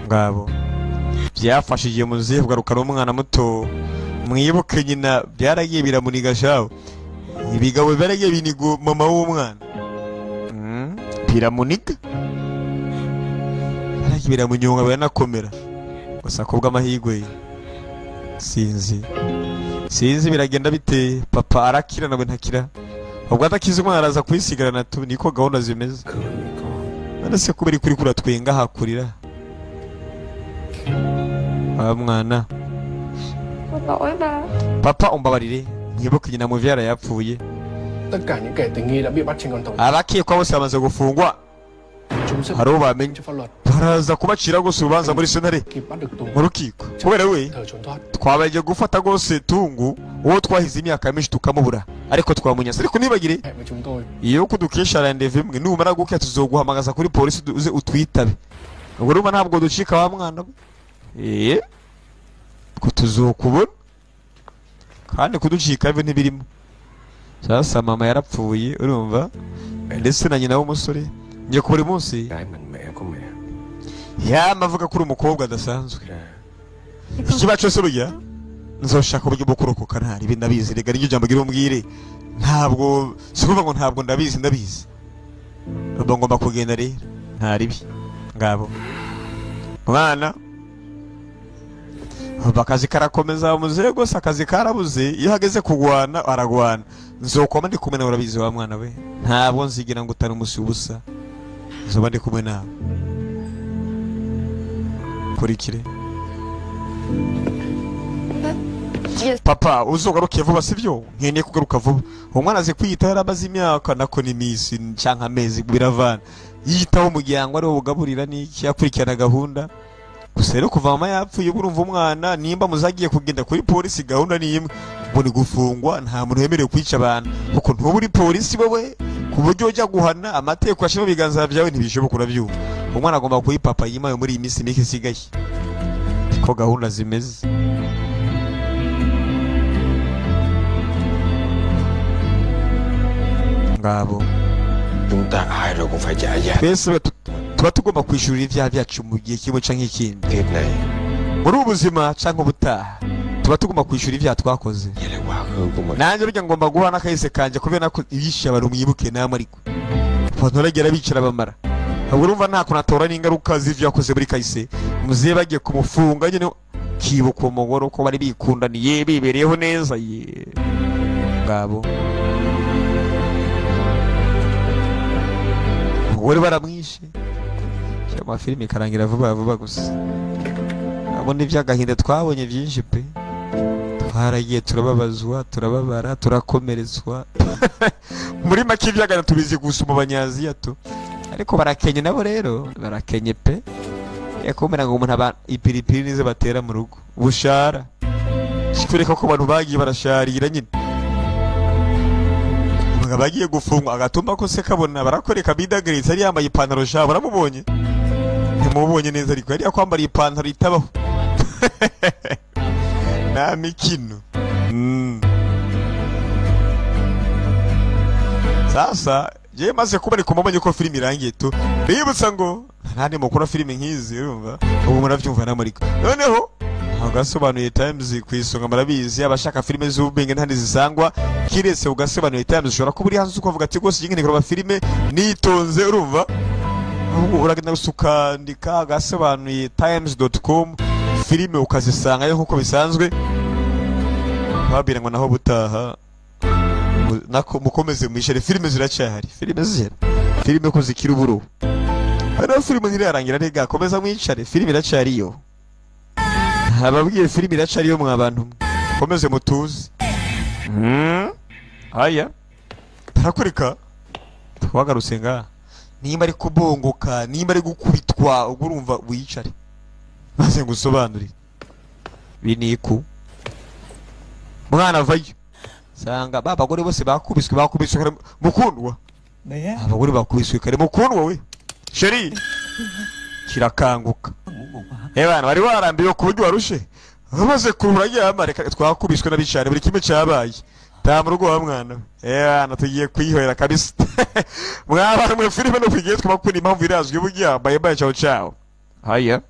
ngabo byafashije muzehe kugarukana umwana muto mwibuke nyina byaragiye biramuniga shaho ibigabo byaragiye binigo mama w'umwana biramuniga byaragiye biramunyonga biranakomera gusa kubwa amahigwe sinzi biragenda bite papa arakira nawe ntakira ubwo atakize umwana araza kwisigarana tu niko gahunda zimeze nase kubera kuri kuratwenga hakurira mwana papa umbabarire nyibuke nyina mu vyara yapfuye tất cả những kẻ tình nghi đã bị bắt trên con tàu abakekwa bose bamaze gufungwa haro bamenye baraza kubacira gose urubanza muri sentare mu rukiko kubera we twabaje gufata gose tungu uwo twahize imyaka myinshi tukamubura ariko twamunyasa ariko nibagire iyo kudukesha rendezvous imwe numara guke tuzoguhamagaza kuri polisi uze utwitabe ubwo ruma ntabwo ducika wa mwana ko tuzokubona kandi kuducika ive ntibirimo sasa mama yarapfuye urumva ndetse na nyina w'umusore ngiye ku buri munsi mavuga kuri umukobwa adasanzwe ikibazo se burya nzoshaka uburyo bwo kurokoka ntari ibi ndabizi rega n'iryo jambo gira umbwire ntabwo sikuvuga ngo ntabwo ndabizi ubwo ngomba kugenda rero ntaribi ngabo mwana bakazi karakomeza umuze gose akazi karabuze iyo hageze kugwana aragwana nzokoma ndi kumwe nawe urabizi wa mwana we ntabwo nzigira ngo utari umusi ubusa nzoba ndi kumwe nawe kurikire papa uzogaruke vuba sivyo nkeneye kugaruka vuba umwana azi kwiyitaho yarabaze imyaka nako n'imisi canka amezi biravana yitaho umuryango ari wo bugaburira n'iki akurikirana gahunda gusa rero kuva mama yapfuye burumva umwana nimba muzagiye kugenda kuri polisi gahunda ni imwe ngo ni gufungwa nta muntu yemerewe kwica abantu kuko ntuba uri polisi wowe ku buryo ujya guhana amategeko ashimo biganza byawe ntibishoboka urabyumva umwana agomba kuyi papa yimaye muri iyi minsi mike isigaye ko gahunda zimeze ngabo chúng ta ai rồi cũng phải trả giá tuba tugomba kwishurira ibyaha byacu mu gihe kimwe canke ikindi muri ubuzima canke ubutaha tuba tugomba kwishura ibyaha twakoze nanjye burya ngomba guha n'akahise kanje kubera ko ibishe abantu mwibuke namwe ariko abantu baragera bicara bamara ahubwo urumva nta kuntu atora n'ingaruka z'ivyo yakoze muri kahise muziye bagiye kumufunga nyine kibuka umugore ko bari bikundaniye bibereyeho neza ngabo umugore baramwishe amafilimi karangira vuba gusa abo ni vy'agahinda twabonye byinshi pe twaragiye turababazwa turababara turakomerezwa muri make ivy'agana tubizi gusa mu banyaziya to ariko barakenye nabo rero barakenye pe yakomera ngo umuntu aba ipiripiri nize batera mu rugo bushara kitureka ko abantu bagiye barasharira nyine bagiye gufungwa agatumba ko se kabona barakoreka bidagaritse ari yambaye ipantaro sha baramubonye ntimubonye neza ariko yari yakwambariye ipantaro itabaho na mikino sasa je maze kuba ari kumubonye ko filimi irangiye to bibutsa ngo ntane mukora filimi nkizi urumva ubu muravyumva n'amariko noneho agasobanuye Times kwisonga marabizi abashaka filime z'ubwenge ntandi zisangwa kiretse ugasobanuye Times ushobora kuba uri hanze ukavuga ati gose yingene kuraba filime nitonze urumva uragenda usukandika agasobanuye times.com filime ukazisanga yo nkuko bisanzwe babira ngo naho butaha nako mukomeze mwishere filime ziracyahari filime ko zikira uburo ari filime ntirarangira rega komeza mwicare filime iracyariyo ababwiye filimi iracariyo mwa bantu komeze mutuze haya tarakurika twagarutse nga nimba ari kubongoka nimba ari gukubitwa ubwo urumva wicare maze ngusobanurire biniku mwana vayo sanga babagore bose bakubiswe mukundwa abagore bakubiswe kare mukundwa we sheri kirakanguka ebana bari warambiwe ku buryo warushe bamaze kurura yamareka twakubiswe n'abicane buri kimwe cyabaye ta mu rugo wa mwana ebana tugiye kwihorera kabisa mwabana mu filime no kwigiye twakunda impamvu irazwi burya bye bye ciao ciao haya